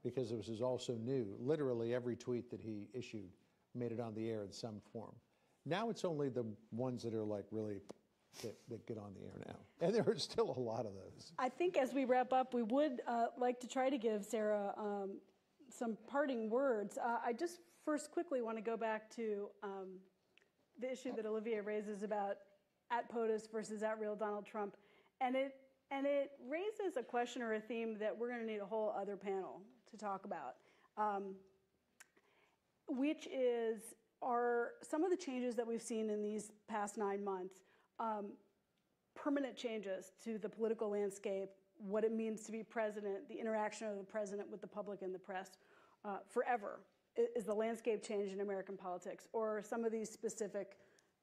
because this is all so new, literally every tweet that he issued made it on the air in some form. Now it's only the ones that are like really that get on the air now. And there are still a lot of those. I think as we wrap up, we would like to try to give Sarah some parting words. I just first quickly want to go back to the issue that Olivia raises about at POTUS versus at real Donald Trump. And it raises a question or a theme that we're going to need a whole other panel to talk about, which are some of the changes that we've seen in these past 9 months, permanent changes to the political landscape, what it means to be president, the interaction of the president with the public and the press, forever. Is the landscape change in American politics, or some of these specific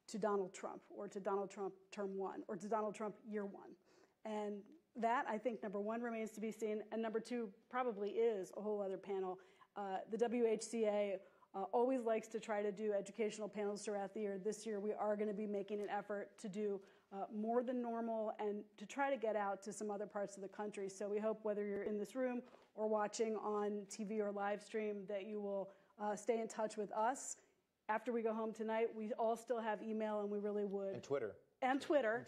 to Donald Trump, or to Donald Trump term 1, or to Donald Trump year 1? And that, I think, number 1 remains to be seen, and number 2 probably is a whole other panel. The WHCA always likes to try to do educational panels throughout the year. This year we are going to be making an effort to do more than normal and to try to get out to some other parts of the country. So we hope whether you're in this room or watching on TV or live stream that you will stay in touch with us. After we go home tonight, we all still have email, and we really would. And Twitter. And Twitter.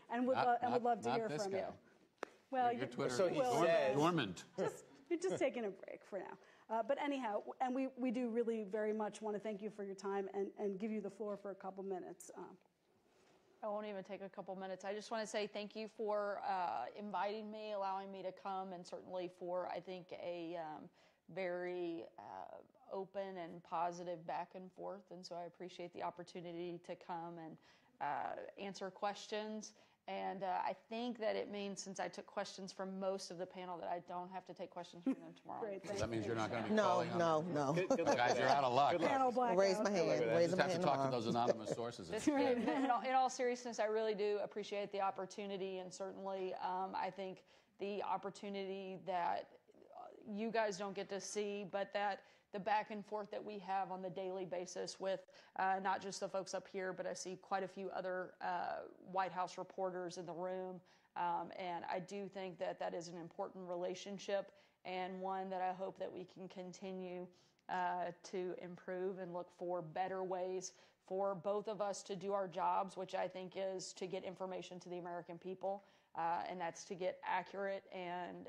And would love to hear from you. Well, your Twitter so is dormant. You're just taking a break for now. But anyhow, and we do really very much want to thank you for your time and give you the floor for a couple minutes. I won't even take a couple minutes. I just want to say thank you for inviting me, allowing me to come, and certainly for, I think, a very open and positive back and forth. And so I appreciate the opportunity to come and answer questions. And I think that it means, since I took questions from most of the panel, that I don't have to take questions from them tomorrow. Great, that means you're not going to be calling on them. No. Good luck. Guys, you're out of luck. Panel blackout. Raise my hand. You Raise just my have to hand talk to tomorrow. those anonymous sources. In all seriousness, I really do appreciate the opportunity, and certainly I think the opportunity that you guys don't get to see, but that the back and forth that we have on the daily basis with not just the folks up here, but I see quite a few other White House reporters in the room. And I do think that that is an important relationship, and one that I hope that we can continue to improve and look for better ways for both of us to do our jobs, which I think is to get information to the American people. And that's to get accurate and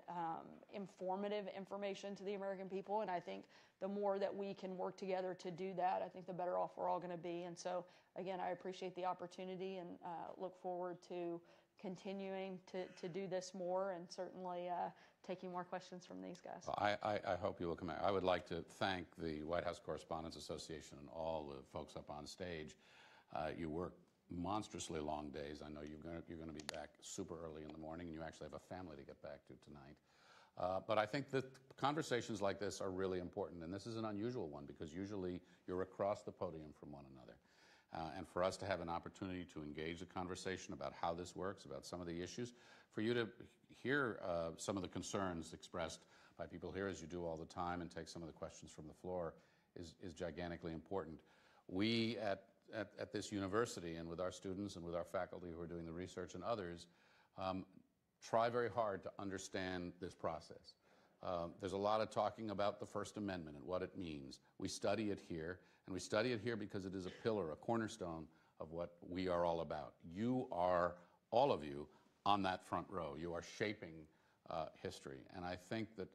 informative information to the American people. And I think the more that we can work together to do that, I think the better off we're all going to be. And so, again, I appreciate the opportunity and look forward to continuing to do this more, and certainly taking more questions from these guys. Well, I hope you will come out. I would like to thank the White House Correspondents Association and all the folks up on stage. You work monstrously long days. I know you're going to be back super early in the morning, and you actually have a family to get back to tonight. But I think that conversations like this are really important, and this is an unusual one because usually you're across the podium from one another. And for us to have an opportunity to engage a conversation about how this works, about some of the issues, for you to hear some of the concerns expressed by people here, as you do all the time, and take some of the questions from the floor is gigantically important. We at this university, and with our students and with our faculty who are doing the research and others, try very hard to understand this process. There's a lot of talking about the First Amendment and what it means. We study it here, and we study it here because it is a pillar, a cornerstone of what we are all about. You are, all of you, on that front row. You are shaping history, and I think that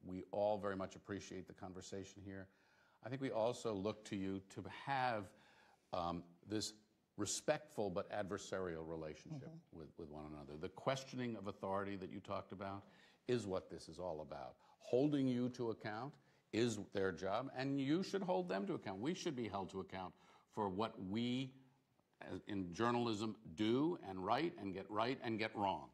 we all very much appreciate the conversation here. I think we also look to you to have this respectful but adversarial relationship with one another. The questioning of authority that you talked about is what this is all about. Holding you to account is their job, and you should hold them to account. We should be held to account for what we in journalism do and write and get wrong.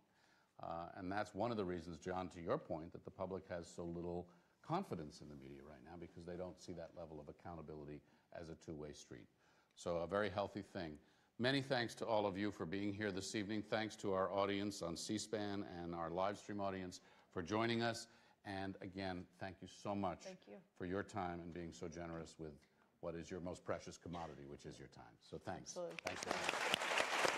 And that's one of the reasons, John, to your point, that the public has so little confidence in the media right now, because they don't see that level of accountability as a two-way street. So a very healthy thing. Many thanks to all of you for being here this evening. Thanks to our audience on C-SPAN and our live stream audience for joining us. And again, thank you so much for your time and being so generous with what is your most precious commodity, which is your time. So thanks. Absolutely. Thanks.